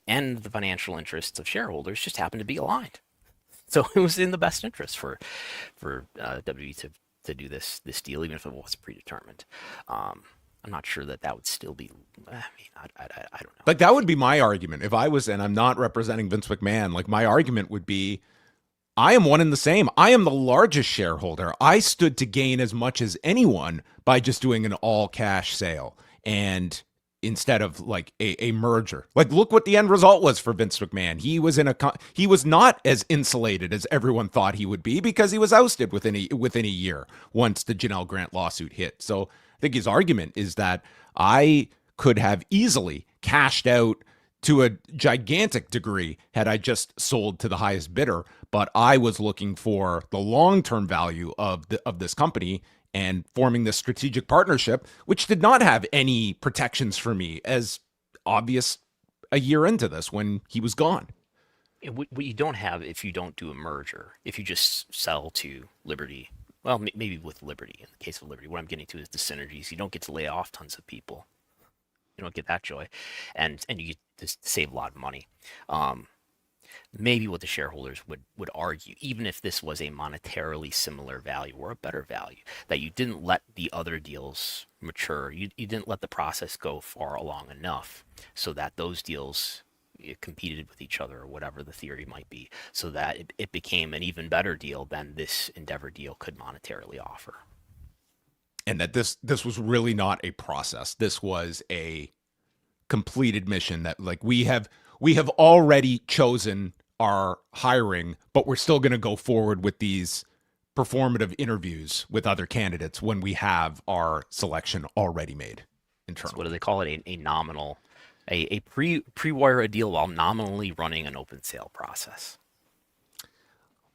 and the financial interests of shareholders just happened to be aligned. So it was in the best interest for WWE to do this deal, even if it was predetermined. I'm not sure that would still be. I mean, I don't know. Like, that would be my argument if I was, and I'm not representing Vince McMahon. Like, my argument would be, I am one and the same. I am the largest shareholder. I stood to gain as much as anyone by just doing an all cash sale, and instead of like a merger. Like, look what the end result was for Vince McMahon. He was not as insulated as everyone thought he would be, because he was ousted within a year once the Janelle Grant lawsuit hit. So I think his argument is that I could have easily cashed out to a gigantic degree had I just sold to the highest bidder, but I was looking for the long-term value of this company and forming this strategic partnership, which did not have any protections for me, as obvious a year into this when he was gone. What you don't have if you don't do a merger, if you just sell to Liberty. Well, maybe with Liberty. In the case of Liberty, what I'm getting to is the synergies. You don't get to lay off tons of people. You don't get that joy. And you get to save a lot of money. Maybe what the shareholders would argue, even if this was a monetarily similar value or a better value, that you didn't let the other deals mature. You didn't let the process go far along enough so that those deals competed with each other, or whatever the theory might be, so that it became an even better deal than this Endeavor deal could monetarily offer. And that this was really not a process. This was a complete admission that, like, we have already chosen our hiring, but we're still going to go forward with these performative interviews with other candidates when we have our selection already made internally. So what do they call it? A nominal, a pre-wire a deal while nominally running an open sale process.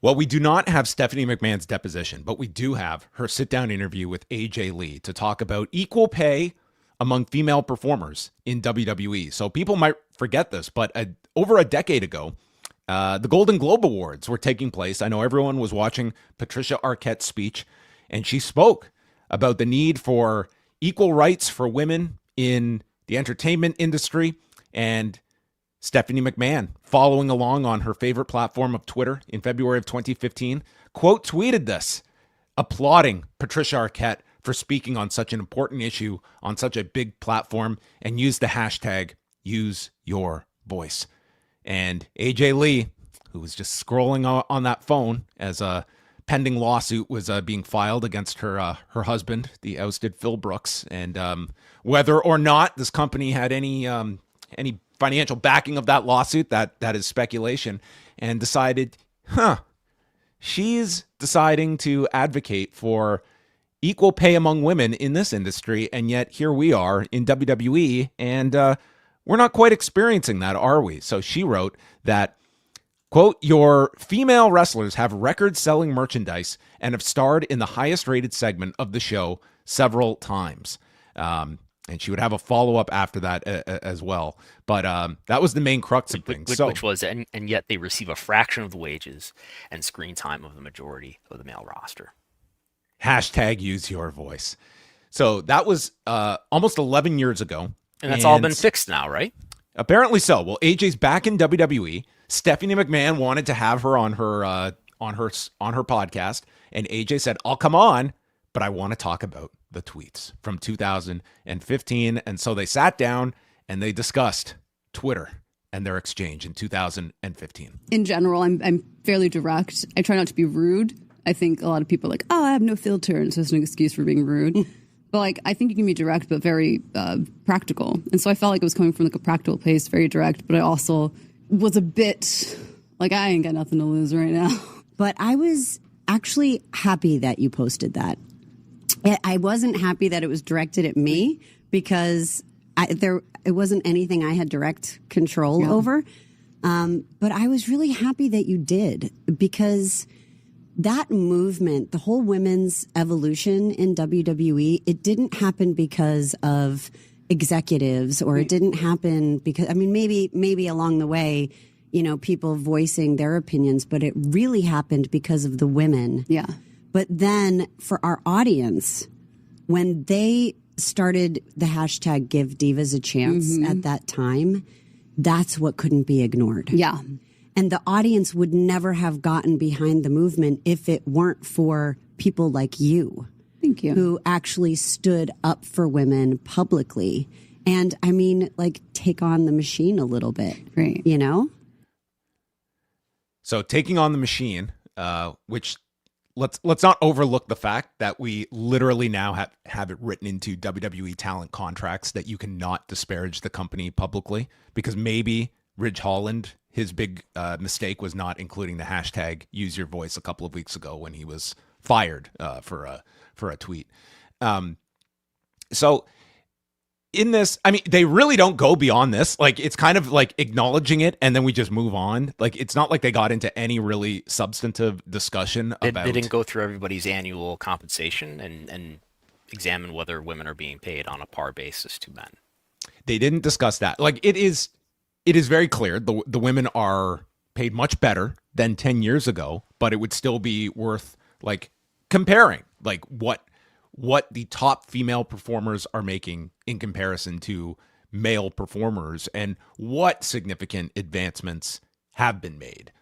Well, we do not have Stephanie McMahon's deposition, but we do have her sit-down interview with AJ Lee to talk about equal pay among female performers in WWE. So people might forget this, but over a decade ago, the Golden Globe Awards were taking place. I know everyone was watching Patricia Arquette's speech, and she spoke about the need for equal rights for women in the entertainment industry. And Stephanie McMahon, following along on her favorite platform of Twitter in February of 2015, quote tweeted this, applauding Patricia Arquette for speaking on such an important issue on such a big platform and used the hashtag #UseYourVoice. And AJ Lee, who was just scrolling on that phone as a pending lawsuit was being filed against her husband, the ousted Phil Brooks, and whether or not this company had any financial backing of that lawsuit, that is speculation, and decided, she's deciding to advocate for equal pay among women in this industry, and yet here we are in WWE, and we're not quite experiencing that, are we? So she wrote that, quote, "Your female wrestlers have record-selling merchandise and have starred in the highest-rated segment of the show several times." And she would have a follow-up after that as well. But that was the main crux of things. Which was, and yet they receive a fraction of the wages and screen time of the majority of the male roster. Hashtag use your voice. So that was almost 11 years ago. And that's all been fixed now, right? Apparently so. Well, AJ's back in WWE. Stephanie McMahon wanted to have her on her podcast, and AJ said, "I'll come on, but I want to talk about the tweets from 2015." And so they sat down and they discussed Twitter and their exchange in 2015. In general, I'm fairly direct. I try not to be rude. I think a lot of people are like, "Oh, I have no filter," and so it's an excuse for being rude. But like, I think you can be direct, but very practical. And so I felt like it was coming from like a practical place, very direct. But I also was a bit like, I ain't got nothing to lose right now. But I was actually happy that you posted that. I wasn't happy that it was directed at me because it wasn't anything I had direct control over. But I was really happy that you did, because that movement, the whole women's evolution in WWE, it didn't happen because of executives, or it didn't happen because, I mean, maybe along the way, you know, people voicing their opinions, but it really happened because of the women. Yeah. But then for our audience, when they started the hashtag Give Divas a Chance at that time, that's what couldn't be ignored. Yeah. And the audience would never have gotten behind the movement if it weren't for people like you. Thank you. Who actually stood up for women publicly. And I mean, like, take on the machine a little bit. Right. You know? So taking on the machine, which let's not overlook the fact that we literally now have it written into WWE talent contracts that you cannot disparage the company publicly, because maybe Ridge Holland, his big mistake was not including the hashtag use your voice a couple of weeks ago when he was fired for a tweet. So in this, I mean, they really don't go beyond this. Like, it's kind of like acknowledging it and then we just move on. Like, it's not like they got into any really substantive discussion about. They didn't go through everybody's annual compensation and examine whether women are being paid on a par basis to men. They didn't discuss that. Like, it is very clear the women are paid much better than 10 years ago, but it would still be worth like comparing like what the top female performers are making in comparison to male performers, and what significant advancements have been made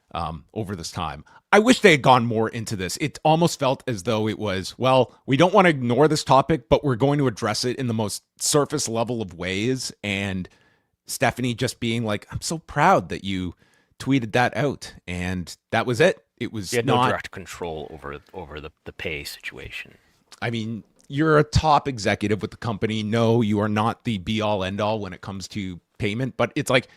over this time. I wish they had gone more into this. It almost felt as though it was, well, we don't want to ignore this topic, but we're going to address it in the most surface level of ways. And Stephanie just being like, "I'm so proud that you tweeted that out," and that was it. It was no direct control over the pay situation. I mean, you're a top executive with the company. No, you are not the be all end all when it comes to payment, but it's like,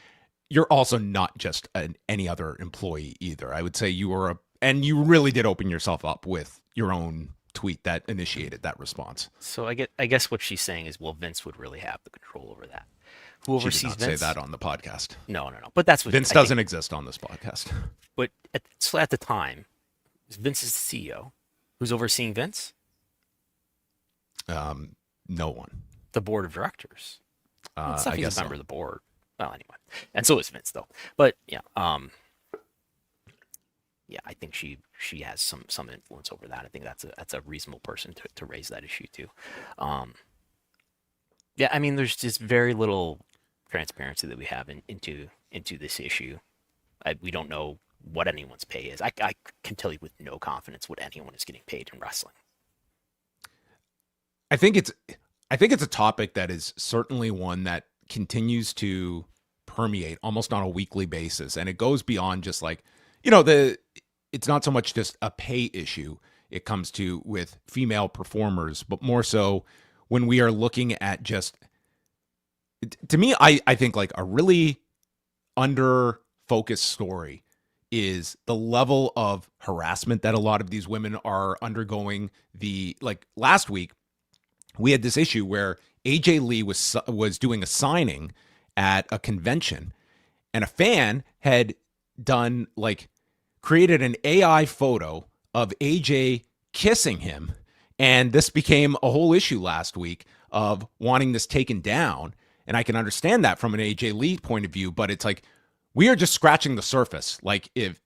you're also not just any other employee either. I would say you are and you really did open yourself up with your own tweet that initiated that response. So I guess what she's saying is, well, Vince would really have the control over that. Who oversees Vince? Vince? Say that on the podcast. No. But that's what Vince doesn't exist on this podcast. But at the time, Vince is the CEO. Who's overseeing Vince? No one. The board of directors. I guess a member of the board. Well, anyway, and so is Vince, though. But yeah, I think she has some influence over that. I think that's a reasonable person to raise that issue too. Yeah, I mean, there's just very little transparency that we have into this issue. We don't know what anyone's pay is. I can tell you with no confidence what anyone is getting paid in wrestling. think it's a topic that is certainly one that continues to permeate almost on a weekly basis, and it goes beyond just like, it's not so much just a pay issue it comes to with female performers, but more so when we are looking at just, to me, I think like a really under focused story is the level of harassment that a lot of these women are undergoing. Like last week, we had this issue where AJ Lee was doing a signing at a convention, and a fan had created an AI photo of AJ kissing him, and this became a whole issue last week of wanting this taken down. And I can understand that from an AJ Lee point of view, but it's like we are just scratching the surface. Like if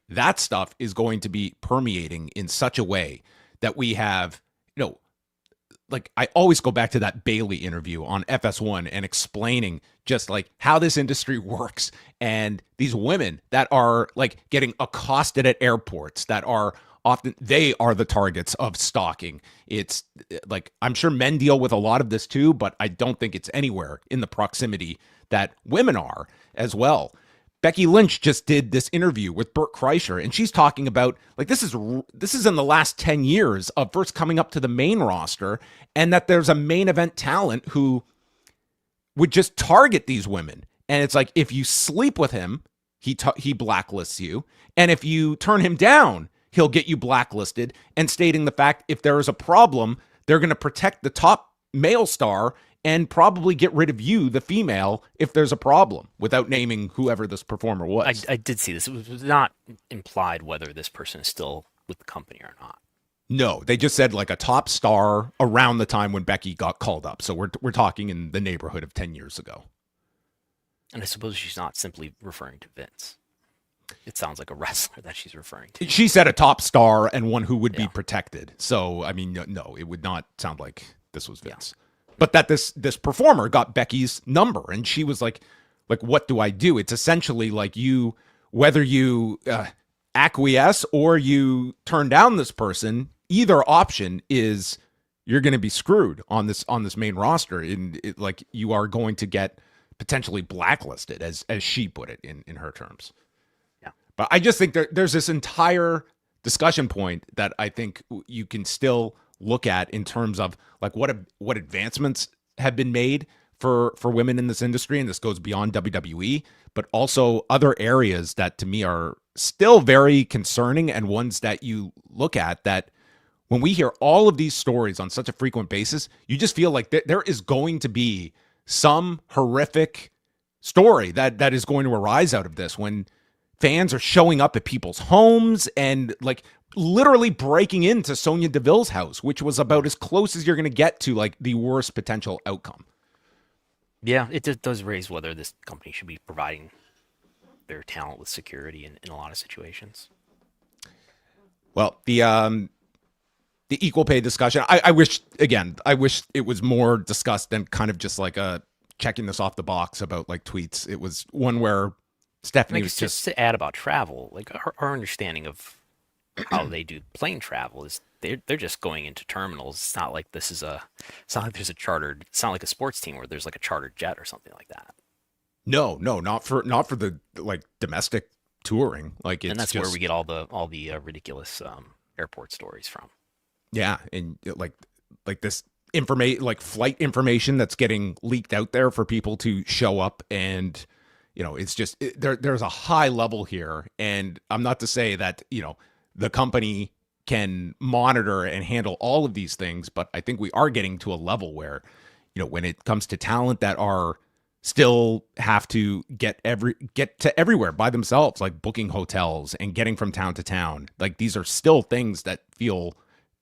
that stuff is going to be permeating in such a way that we have, like I always go back to that Bailey interview on FS1 and explaining just like how this industry works, and these women that are like getting accosted at airports that are often, they are the targets of stalking. It's like, I'm sure men deal with a lot of this too, but I don't think it's anywhere in the proximity that women are as well. Becky Lynch just did this interview with Bert Kreischer, and she's talking about like this is in the last 10 years of first coming up to the main roster, and that there's a main event talent who would just target these women. And it's like, if you sleep with him, he blacklists you, and if you turn him down, he'll get you blacklisted, and stating the fact if there is a problem, they're going to protect the top male star and probably get rid of you, the female, if there's a problem, without naming whoever this performer was. I did see this. It was not implied whether this person is still with the company or not. No, they just said like a top star around the time when Becky got called up. So we're talking in the neighborhood of 10 years ago. And I suppose she's not simply referring to Vince. It sounds like a wrestler that she's referring to. She said a top star and one who would be protected. So, I mean, no, it would not sound like this was Vince. Yeah. But that this performer got Becky's number, and she was like, what do I do? It's essentially like whether you acquiesce or you turn down this person, either option is you're going to be screwed on this main roster. Like you are going to get potentially blacklisted, as she put it in her terms. But I just think there's this entire discussion point that I think you can still look at in terms of like what advancements have been made for women in this industry, and this goes beyond WWE, but also other areas that to me are still very concerning, and ones that you look at that when we hear all of these stories on such a frequent basis, you just feel like there is going to be some horrific story that is going to arise out of this, when fans are showing up at people's homes and like literally breaking into Sonya Deville's house, which was about as close as you're going to get to like the worst potential outcome. Yeah, it does raise whether this company should be providing their talent with security in a lot of situations. Well, the equal pay discussion, I wish it was more discussed than kind of just like checking this off the box about like tweets. It was one where Stephanie was just to add about travel, like our understanding of how they do plane travel is they're just going into terminals. It's not like there's a chartered. It's not like a sports team where there's like a chartered jet or something like that. No, not for the like domestic touring. Like, it's and that's just where we get all the ridiculous airport stories from. Yeah, and like this flight information that's getting leaked out there for people to show up, and it's just there's a high level here, and I'm not to say that the company can monitor and handle all of these things, but I think we are getting to a level where when it comes to talent that are still have to get to everywhere by themselves, like booking hotels and getting from town to town, like these are still things that feel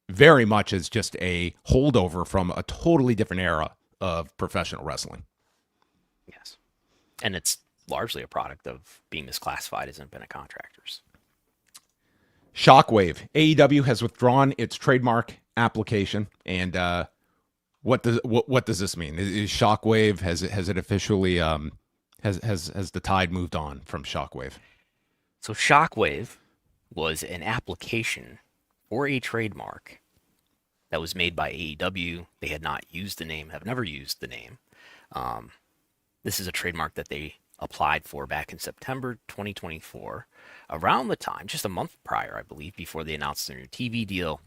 very much as just a holdover from a totally different era of professional wrestling. Yes, and it's largely a product of being misclassified as independent contractors. Shockwave. AEW has withdrawn its trademark application, and what does this mean? Is Shockwave, has it officially has the tide moved on from Shockwave? So Shockwave was an application for a trademark that was made by AEW. They had not used the name, have never used the name. This is a trademark that they applied for back in September 2024, around the time, just a month prior, I believe, before they announced their new TV deal,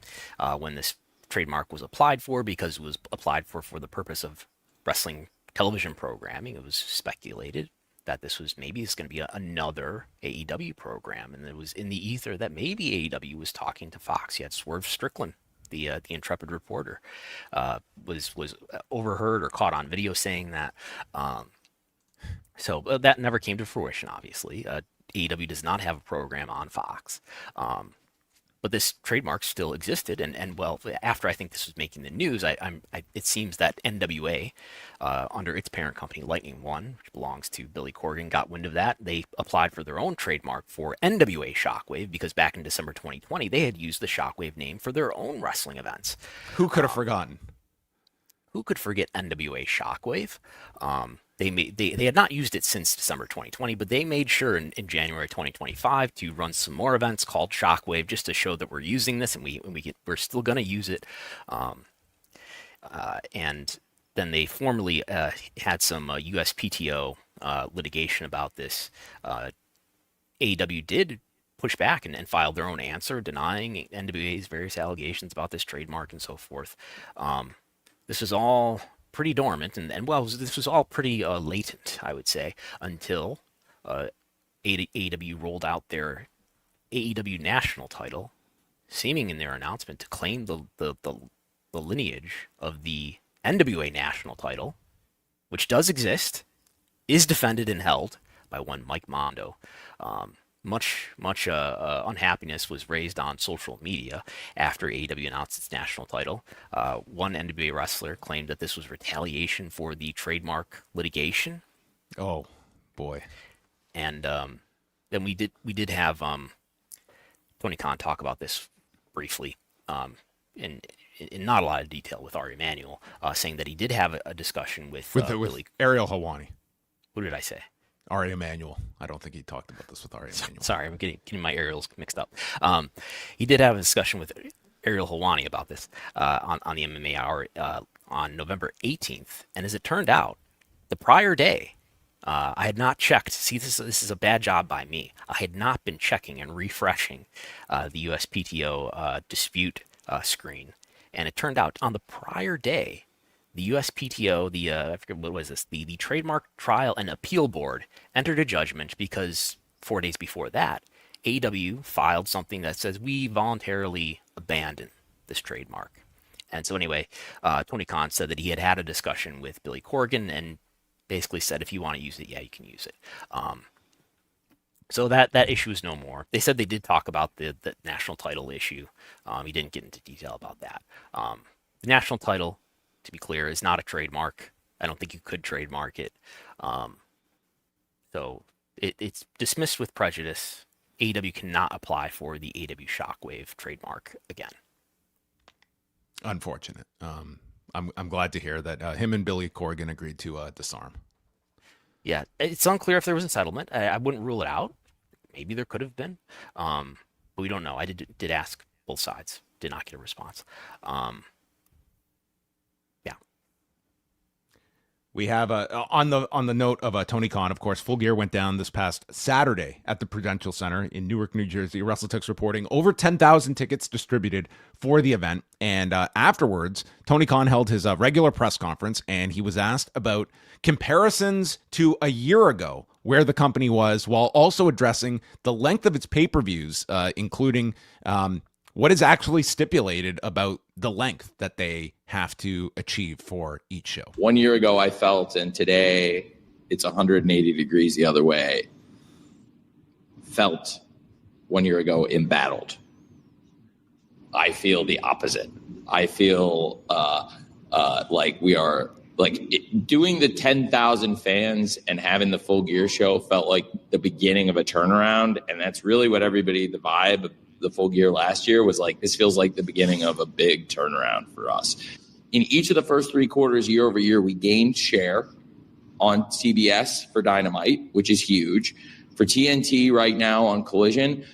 when this trademark was applied for, because it was applied for the purpose of wrestling television programming. It was speculated that this was maybe it's going to be another AEW program, and it was in the ether that maybe AEW was talking to Fox. You had Swerve Strickland, the intrepid reporter, was overheard or caught on video saying that. So that never came to fruition, obviously. AEW does not have a program on Fox. But this trademark still existed. And well, after I think this was making the news, it seems that NWA, under its parent company, Lightning One, which belongs to Billy Corgan, got wind of that. They applied for their own trademark for NWA Shockwave, because back in December 2020, they had used the Shockwave name for their own wrestling events. Who could have forgotten? Who could forget NWA Shockwave? They had not used it since December 2020, but they made sure in January 2025 to run some more events called Shockwave, just to show that we're using this and we're still going to use it. And then they formally had some USPTO litigation about this. AEW did push back and filed their own answer denying NWA's various allegations about this trademark and so forth. This is all pretty dormant, and well, this was all pretty latent, I would say, until AEW rolled out their AEW national title, seeming in their announcement to claim the lineage of the NWA national title, which does exist, is defended and held by one Mike Mondo. Much unhappiness was raised on social media after AEW announced its national title. One NWA wrestler claimed that this was retaliation for the trademark litigation. Oh, boy. And then we did have Tony Khan talk about this briefly, in not a lot of detail with Ari Emanuel, saying that he did have a discussion with Billy. Ariel Helwani. What did I say? Ari Emanuel. I don't think he talked about this with Ari Emanuel. Sorry, I'm getting my Ariels mixed up. He did have a discussion with Ariel Helwani about this on the MMA Hour on November 18th. And as it turned out, the prior day, I had not checked. See, this is a bad job by me. I had not been checking and refreshing the USPTO dispute screen. And it turned out on the prior day, the USPTO, I forget what was this, the Trademark Trial and Appeal Board entered a judgment because 4 days before that, AEW filed something that says we voluntarily abandon this trademark. And so anyway, Tony Khan said that he had a discussion with Billy Corgan and basically said, if you want to use it, yeah, you can use it. So that issue is no more. They said they did talk about the national title issue. He didn't get into detail about that. The national title, to be clear, is not a trademark. I don't think you could trademark it. So it's dismissed with prejudice. AEW cannot apply for the AEW Shockwave trademark again. Unfortunate. I'm glad to hear that him and Billy Corgan agreed to disarm. Yeah, it's unclear if there was a settlement. I wouldn't rule it out. Maybe there could have been, but we don't know. I did ask both sides. Did not get a response. We have on the note of Tony Khan, of course, Full Gear went down this past Saturday at the Prudential Center in Newark, New Jersey. WrestleTix reporting over 10,000 tickets distributed for the event. And afterwards, Tony Khan held his regular press conference, and he was asked about comparisons to a year ago, where the company was, while also addressing the length of its pay-per-views, including what is actually stipulated about the length that they have to achieve for each show. 1 year ago, I felt, and today it's 180 degrees the other way, felt 1 year ago embattled. I feel the opposite. I feel like we are doing the 10,000 fans and having the Full Gear show felt like the beginning of a turnaround. And that's really what the vibe of the Full Gear last year was like. This feels like the beginning of a big turnaround for us. In each of the first three quarters, year over year, we gained share on CBS for Dynamite, which is huge. For TNT right now on Collision,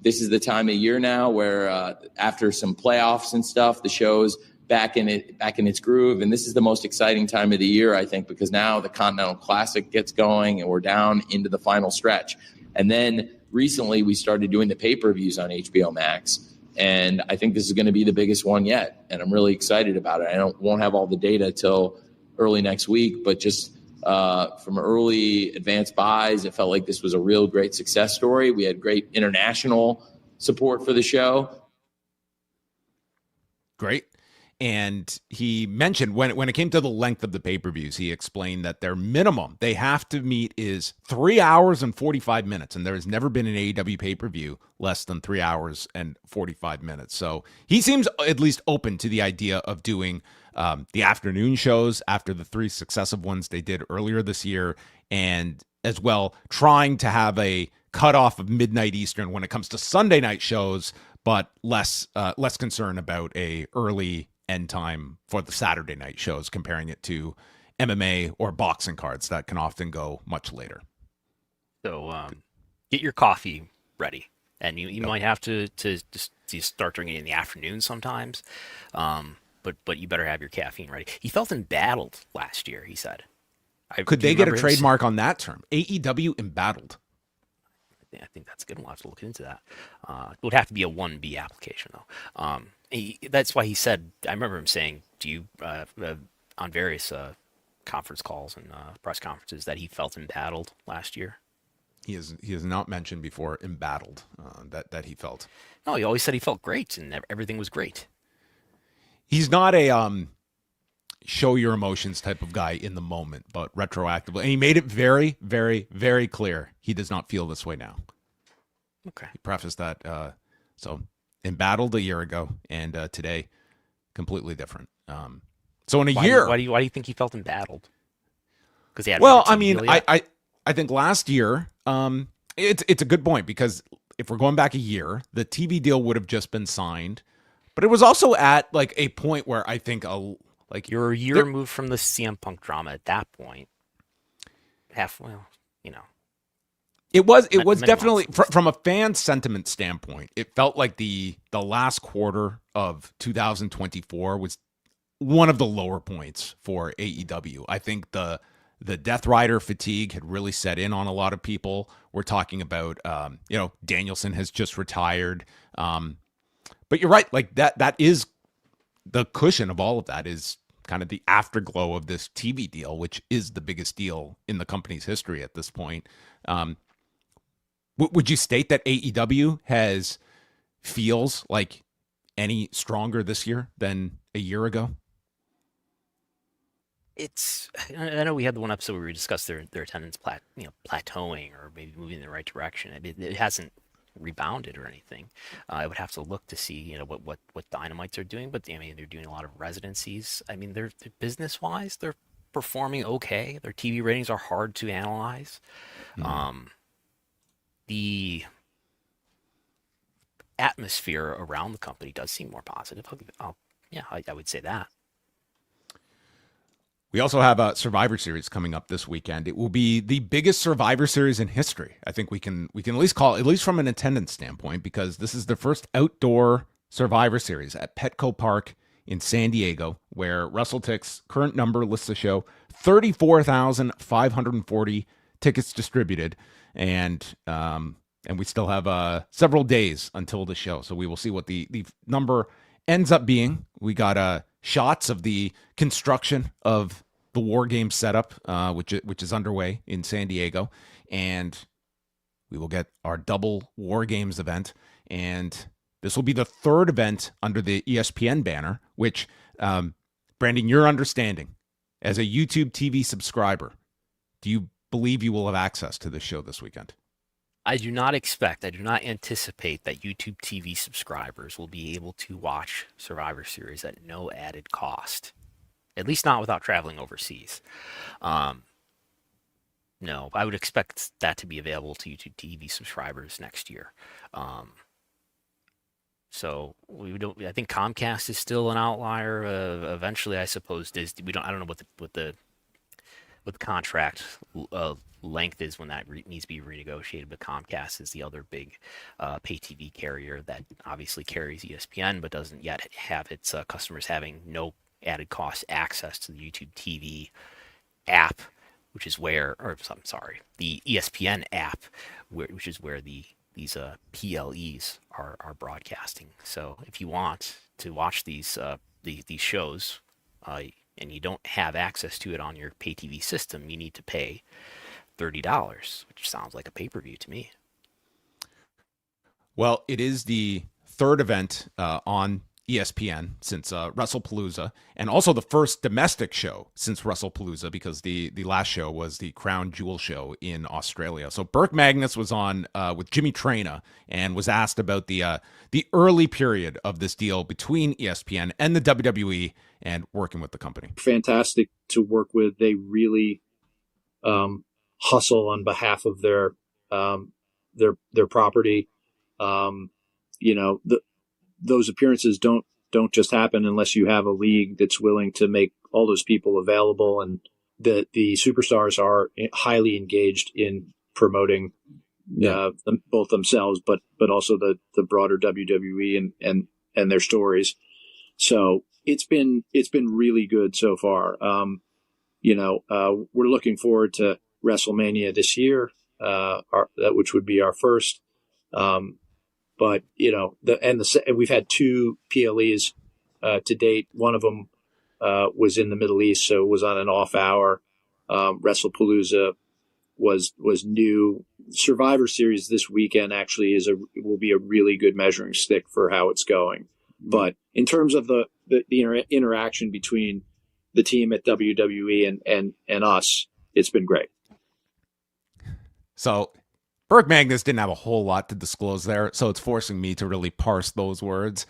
this is the time of year now where after some playoffs and stuff, the show's back in its groove. And this is the most exciting time of the year, I think, because now the Continental Classic gets going and we're down into the final stretch. And then recently we started doing the pay-per-views on HBO Max. And I think this is going to be the biggest one yet. And I'm really excited about it. Won't have all the data till early next week, but just from early advanced buys, it felt like this was a real great success story. We had great international support for the show. Great. And he mentioned when it came to the length of the pay-per-views, he explained that their minimum they have to meet is 3 hours and 45 minutes. And there has never been an AEW pay-per-view less than 3 hours and 45 minutes. So he seems at least open to the idea of doing the afternoon shows after the 3 successive ones they did earlier this year. And as well, trying to have a cutoff of midnight Eastern when it comes to Sunday night shows, but less concern about a early end time for the Saturday night shows, comparing it to MMA or boxing cards that can often go much later. So get your coffee ready, and you might have to start drinking it in the afternoon sometimes, but you better have your caffeine ready. He felt embattled last year, he said. Could they get a trademark on that term? AEW embattled. I think that's good. We'll have to look into that. It would have to be a 1B application, though. That's why he said, I remember him saying to you on various conference calls and press conferences that he felt embattled last year. He has not mentioned before embattled that he felt. No, he always said he felt great and everything was great. He's not a show your emotions type of guy in the moment, but retroactively. And he made it very, very, very clear he does not feel this way now. Okay. He prefaced that. So embattled a year ago, and today completely different. So in a year, why do you think he felt embattled? Because he had I think last year, it's a good point, because if we're going back a year, the TV deal would have just been signed, but it was also at like a point where I think you're a year removed from the CM Punk drama at that point. It was definitely from a fan sentiment standpoint. It felt like the last quarter of 2024 was one of the lower points for AEW. I think the Death Rider fatigue had really set in on a lot of people. We're talking about Danielson has just retired, but you're right. Like that is the cushion of all of that, is kind of the afterglow of this TV deal, which is the biggest deal in the company's history at this point. Would you state that AEW feels like any stronger this year than a year ago? I know we had the one episode where we discussed their attendance plateauing or maybe moving in the right direction. I mean, it hasn't rebounded or anything. I would have to look to see what Dynamites are doing, but I mean, they're doing a lot of residencies. I mean, they're business wise, they're performing okay. Their TV ratings are hard to analyze. Mm-hmm. The atmosphere around the company does seem more positive. I would say that. We also have a Survivor Series coming up this weekend. It will be the biggest Survivor Series in history. I think we can at least call it, at least from an attendance standpoint, because this is the first outdoor Survivor Series at Petco Park in San Diego, where WrestleTix current number lists the show 34,540 tickets distributed, and we still have several days until the show, so we will see what the number ends up being. We got shots of the construction of the War Games setup, which is underway in San Diego, and we will get our double War Games event, and this will be the third event under the ESPN banner, which, Brandon, your understanding as a YouTube TV subscriber, do you believe you will have access to this show this weekend? I do not anticipate that YouTube TV subscribers will be able to watch Survivor Series at no added cost. At least not without traveling overseas. No, I would expect that to be available to YouTube TV subscribers next year. So we don't. I think Comcast is still an outlier. Eventually, I suppose Disney. I don't know what what the contract length is when that needs to be renegotiated. But Comcast is the other big pay TV carrier that obviously carries ESPN, but doesn't yet have its customers having no added cost access to the YouTube TV app, which is where, or I'm sorry, the ESPN app, which is where these PLEs are broadcasting. So if you want to watch these shows, and you don't have access to it on your pay TV system, you need to pay $30, which sounds like a pay-per-view to me. Well, it is the third event on ESPN since WrestlePalooza, and also the first domestic show since WrestlePalooza, because the last show was the Crown Jewel show in Australia. So Burke Magnus was on with Jimmy Traina and was asked about the early period of this deal between ESPN and the WWE and working with the company. Fantastic to work with. They really hustle on behalf of their property. Those appearances don't just happen unless you have a league that's willing to make all those people available, and the superstars are highly engaged in promoting both themselves, but also the broader WWE and their stories. So it's been really good so far. We're looking forward to WrestleMania this year, which would be our first. But we've had 2 PLEs to date. One of them was in the Middle East, so it was on an off hour. WrestlePalooza was new. Survivor Series this weekend actually will be a really good measuring stick for how it's going. But in terms of the interaction between the team at WWE and us, it's been great. So Burke Magnus didn't have a whole lot to disclose there, so it's forcing me to really parse those words.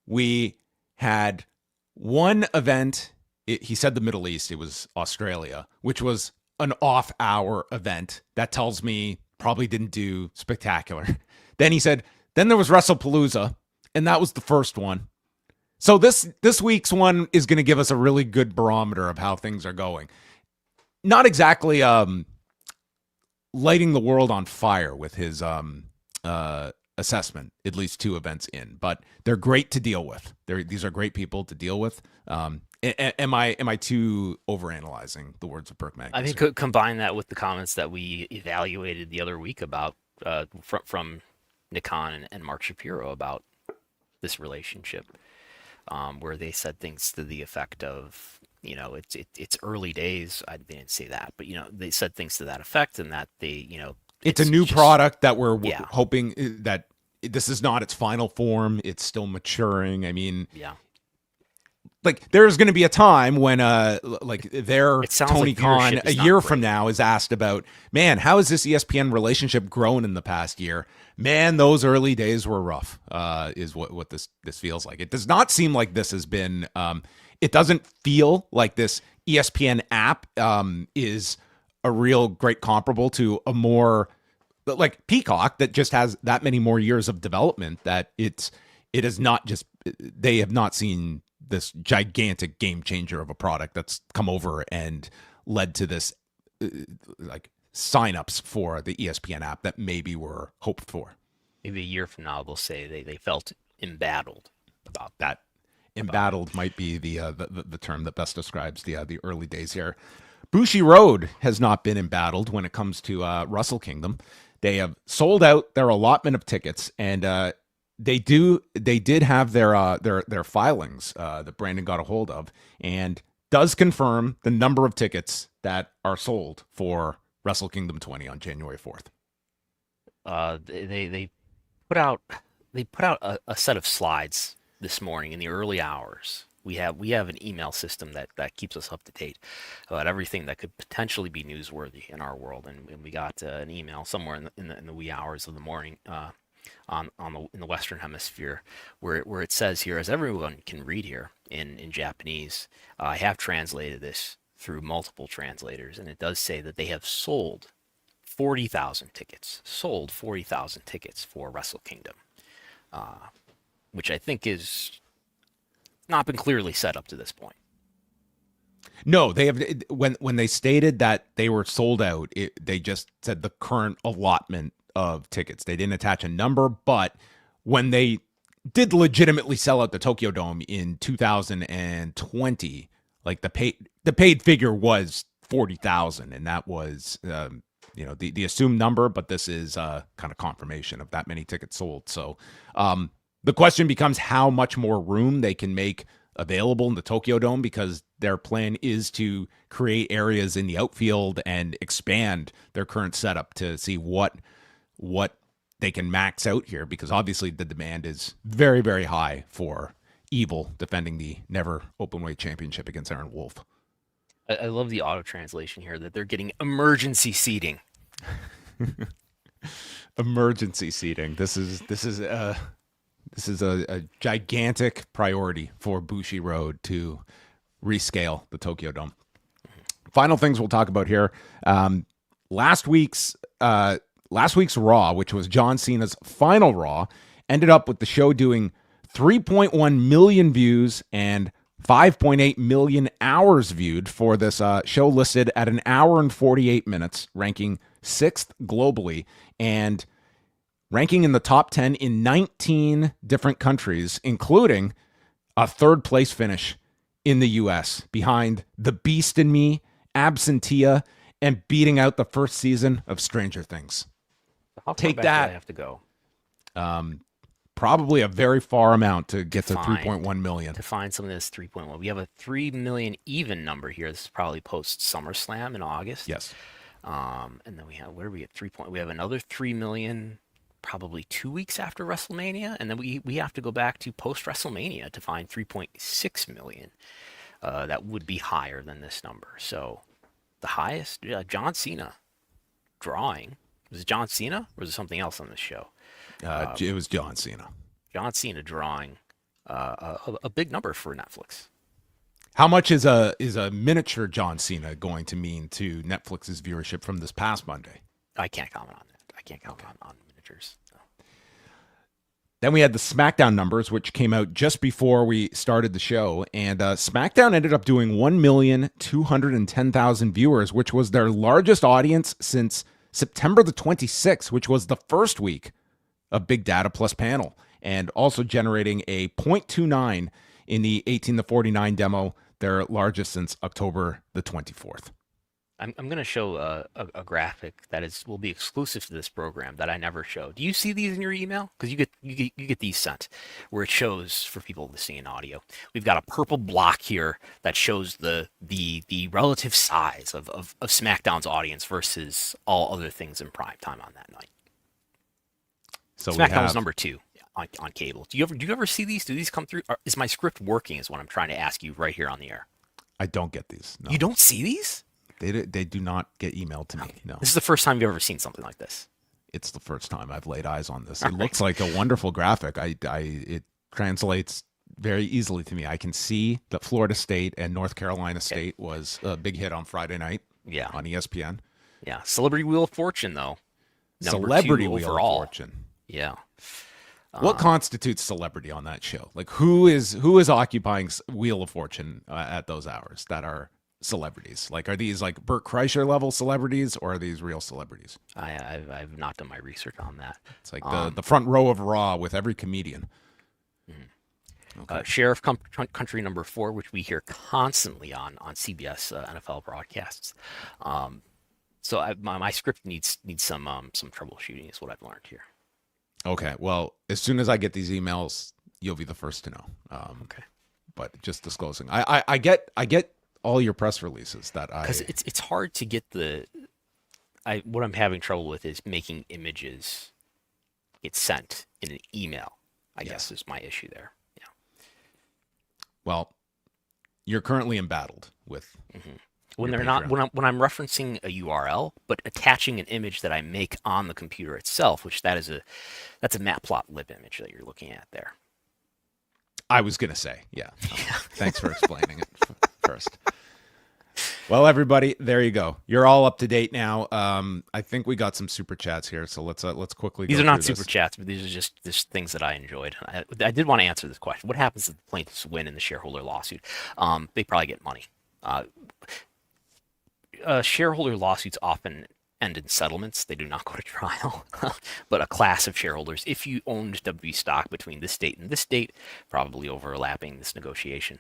We had one event, he said the Middle East, it was Australia, which was an off-hour event. That tells me probably didn't do spectacular. Then he said, then there was WrestlePalooza, and that was the first one. So this week's one is going to give us a really good barometer of how things are going. Not exactly lighting the world on fire with his assessment, at least 2 events in, but they're great to deal with. These are great people to deal with. Am I too overanalyzing the words of Burke Magnus? I think combine that with the comments that we evaluated the other week about from Nick Khan and Mark Shapiro about this relationship, where they said things to the effect of, it's early days. I didn't say that, but they said things to that effect, and that it's a new product that we're hoping that this is not its final form. It's still maturing. I mean, like there's going to be a time when Tony Khan a year from now is asked about, man, how has this ESPN relationship grown in the past year? Man, those early days were rough, is what this feels like. It does not seem like this has been, it doesn't feel like this ESPN app is a real great comparable to a more, like Peacock, that just has that many more years of development, that it is not just, they have not seen this gigantic game changer of a product that's come over and led to this like signups for the ESPN app that maybe were hoped for. Maybe a year from now they'll say they felt embattled about that. Embattled might be the term that best describes the early days here. Bushiroad has not been embattled when it comes to Wrestle Kingdom. They have sold out their allotment of tickets, and they did have their filings that Brandon got a hold of, and does confirm the number of tickets that are sold for Wrestle Kingdom 20 on January 4th. They put out a set of slides this morning in the early hours. We have an email system that keeps us up to date about everything that could potentially be newsworthy in our world, and we got an email somewhere in the wee hours of the morning in the Western Hemisphere, where it says here, as everyone can read here in Japanese, I have translated this through multiple translators, and it does say that they have sold 40,000 tickets. Sold 40,000 tickets for Wrestle Kingdom, which I think is not been clearly set up to this point. No, they have when they stated that they were sold out, they just said the current allotment of tickets. They didn't attach a number, but when they did legitimately sell out the Tokyo Dome in 2020, like the paid figure was 40,000, and that was the assumed number, but this is kind of confirmation of that many tickets sold. So the question becomes how much more room they can make available in the Tokyo Dome, because their plan is to create areas in the outfield and expand their current setup to see what they can max out here, because obviously the demand is very, very high for Evil defending the never openweight championship against Aaron Wolf. I love the auto translation here that they're getting emergency seating. Emergency seating. This is a gigantic priority for Bushiroad to rescale the Tokyo Dome. Final things we'll talk about here. Last week's Raw, which was John Cena's final Raw, ended up with the show doing 3.1 million views and 5.8 million hours viewed for this show, listed at an hour and 48 minutes, ranking 6th globally and ranking in the top 10 in 19 different countries, including a 3rd place finish in the U.S. behind The Beast in Me, Absentia, and beating out the first season of Stranger Things. How Take far back that. do I have to go? Probably a very far amount to get to 3.1 million. To find something that's 3.1. We have a 3 million even number here. This is probably post SummerSlam in August. Yes. And then we have, where do we get 3 point? We have another 3 million probably 2 weeks after WrestleMania. And then we have to go back to post WrestleMania to find 3.6 million. That would be higher than this number. So the highest, John Cena drawing. Was it John Cena or was it something else on this show? It was John Cena. John Cena drawing a big number for Netflix. How much is a miniature John Cena going to mean to Netflix's viewership from this past Monday? I can't comment on that. I can't comment on miniatures. No. Then we had the SmackDown numbers, which came out just before we started the show. And SmackDown ended up doing 1,210,000 viewers, which was their largest audience since September the 26th, which was the first week of Big Data Plus panel, and also generating a 0.29 in the 18 to 49 demo, their largest since October the 24th. I'm going to show a graphic that will be exclusive to this program that I never show. Do you see these in your email? Because you get these sent, where it shows for people listening in audio. We've got a purple block here that shows the relative size of SmackDown's audience versus all other things in prime time on that night. So SmackDown was number 2 on cable. Do you ever see these? Do these come through? Is my script working? Is what I'm trying to ask you right here on the air. I don't get these. No. You don't see these? They do not get emailed to me. No. This is the first time you've ever seen something like this. It's the first time I've laid eyes on this. It looks like a wonderful graphic. It translates very easily to me. I can see that Florida State and North Carolina State was a big hit on Friday night. Yeah. On ESPN. Yeah. Celebrity Wheel of Fortune, though. Celebrity Wheel of Fortune. Yeah. What constitutes celebrity on that show? Like who is occupying Wheel of Fortune at those hours that are celebrities? Like, are these like Burt Kreischer level celebrities, or are these real celebrities? I've not done my research on that. It's like the front row of Raw with every comedian. Okay. Sheriff Country number 4, which we hear constantly on CBS NFL broadcasts. So my script needs some troubleshooting is what I've learned here. Okay, well, as soon as I get these emails, you'll be the first to know. Okay, but just disclosing, I get all your press releases because it's hard to get what I'm having trouble with is making images get sent in an email. I guess is my issue there. Yeah. Well, you're currently embattled with. Mm-hmm. When they're not, when I'm referencing a URL, but attaching an image that I make on the computer itself, which that's a matplotlib image that you're looking at there. I was gonna say, yeah. Thanks for explaining it first. Well, everybody, there you go. You're all up to date now. I think we got some super chats here, so let's quickly. These are not super chats, but these are just things that I enjoyed. I did want to answer this question: what happens if the plaintiffs win in the shareholder lawsuit? They probably get money. Shareholder lawsuits often end in settlements. They do not go to trial. But a class of shareholders, if you owned WWE stock between this date and this date, probably overlapping this negotiation,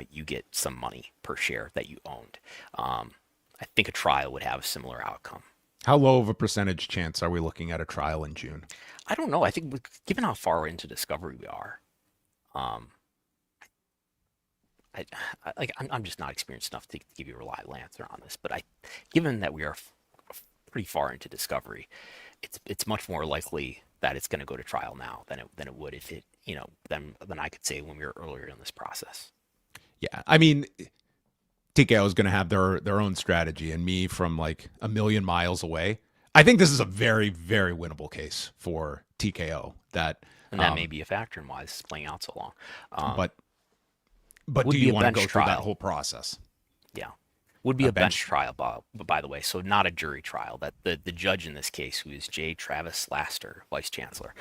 you get some money per share that you owned. I think a trial would have a similar outcome. How low of a percentage chance are we looking at a trial in June? I don't know. I think given how far into discovery we are, I'm just not experienced enough to give you a reliable answer on this. But given that we are pretty far into discovery, it's much more likely that it's going to go to trial now than it would if it, than I could say when we were earlier in this process. Yeah, I mean, TKO is going to have their own strategy, and me from like a million miles away, I think this is a very, very winnable case for TKO. That may be a factor in why this is playing out so long. But do you want to go through that whole process? Yeah. Would be a bench trial, by the way, so not a jury trial. That the judge in this case, who is J. Travis Laster, Vice Chancellor,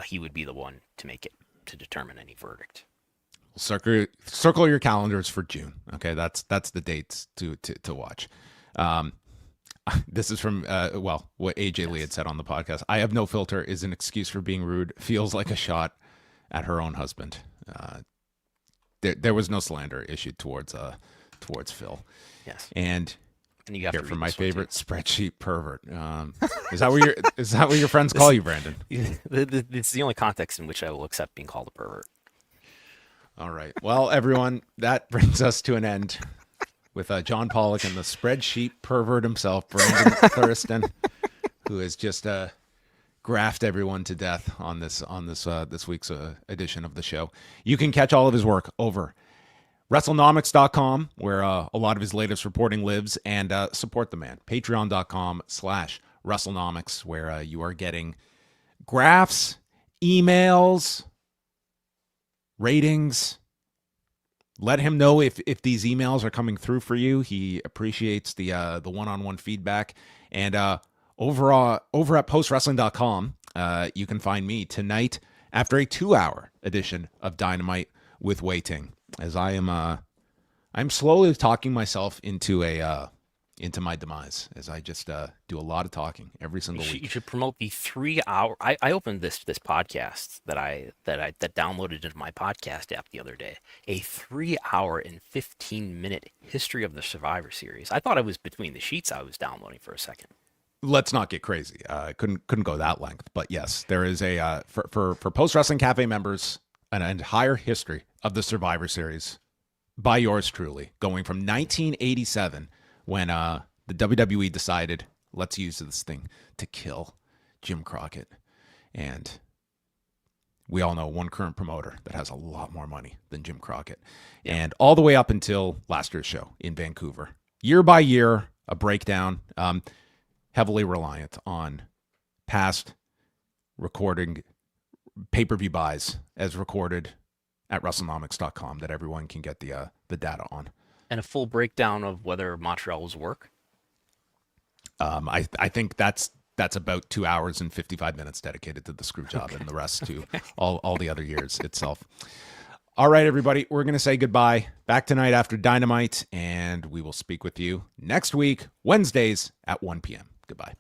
he would be the one to determine any verdict. Circle your calendars for June. Okay, that's the dates to watch. This is from what AJ Lee had said on the podcast. I have no filter is an excuse for being rude. Feels like a shot at her own husband. There was no slander issued towards Phil. Yes. And you have here to for my favorite spreadsheet pervert. Is that what your friends call you, Brandon? It's the only context in which I will accept being called a pervert. All right. Well, everyone, that brings us to an end with John Pollock and the spreadsheet pervert himself, Brandon Thurston, who has just graphed everyone to death on this week's edition of the show. You can catch all of his work over WrestleNomics.com, where a lot of his latest reporting lives, and support the man. Patreon.com/WrestleNomics, where you are getting graphs, emails, ratings. Let him know if these emails are coming through for you. He appreciates the one-on-one feedback. And over at postwrestling.com, you can find me tonight after a 2-hour edition of Dynamite with Wei Ting, as I'm slowly talking myself into my demise, as I just do a lot of talking every single week. You should promote the 3-hour. I opened this podcast that downloaded into my podcast app the other day. A 3-hour and 15-minute history of the Survivor Series. I thought it was Between the Sheets I was downloading for a second. Let's not get crazy. Couldn't go that length, but yes, there is a for Post Wrestling Cafe members an entire history of the Survivor Series by yours truly, going from 1987 when the WWE decided, let's use this thing to kill Jim Crockett. And we all know one current promoter that has a lot more money than Jim Crockett. Yeah. And all the way up until last year's show in Vancouver. Year by year, a breakdown, heavily reliant on past recording pay-per-view buys as recorded at WrestleNomics.com that everyone can get the data on. And a full breakdown of whether Montreal's work? I think that's about 2 hours and 55 minutes dedicated to the screw job, and the rest to all the other years itself. All right, everybody, we're going to say goodbye. Back tonight after Dynamite, and we will speak with you next week, Wednesdays at 1 p.m. Goodbye.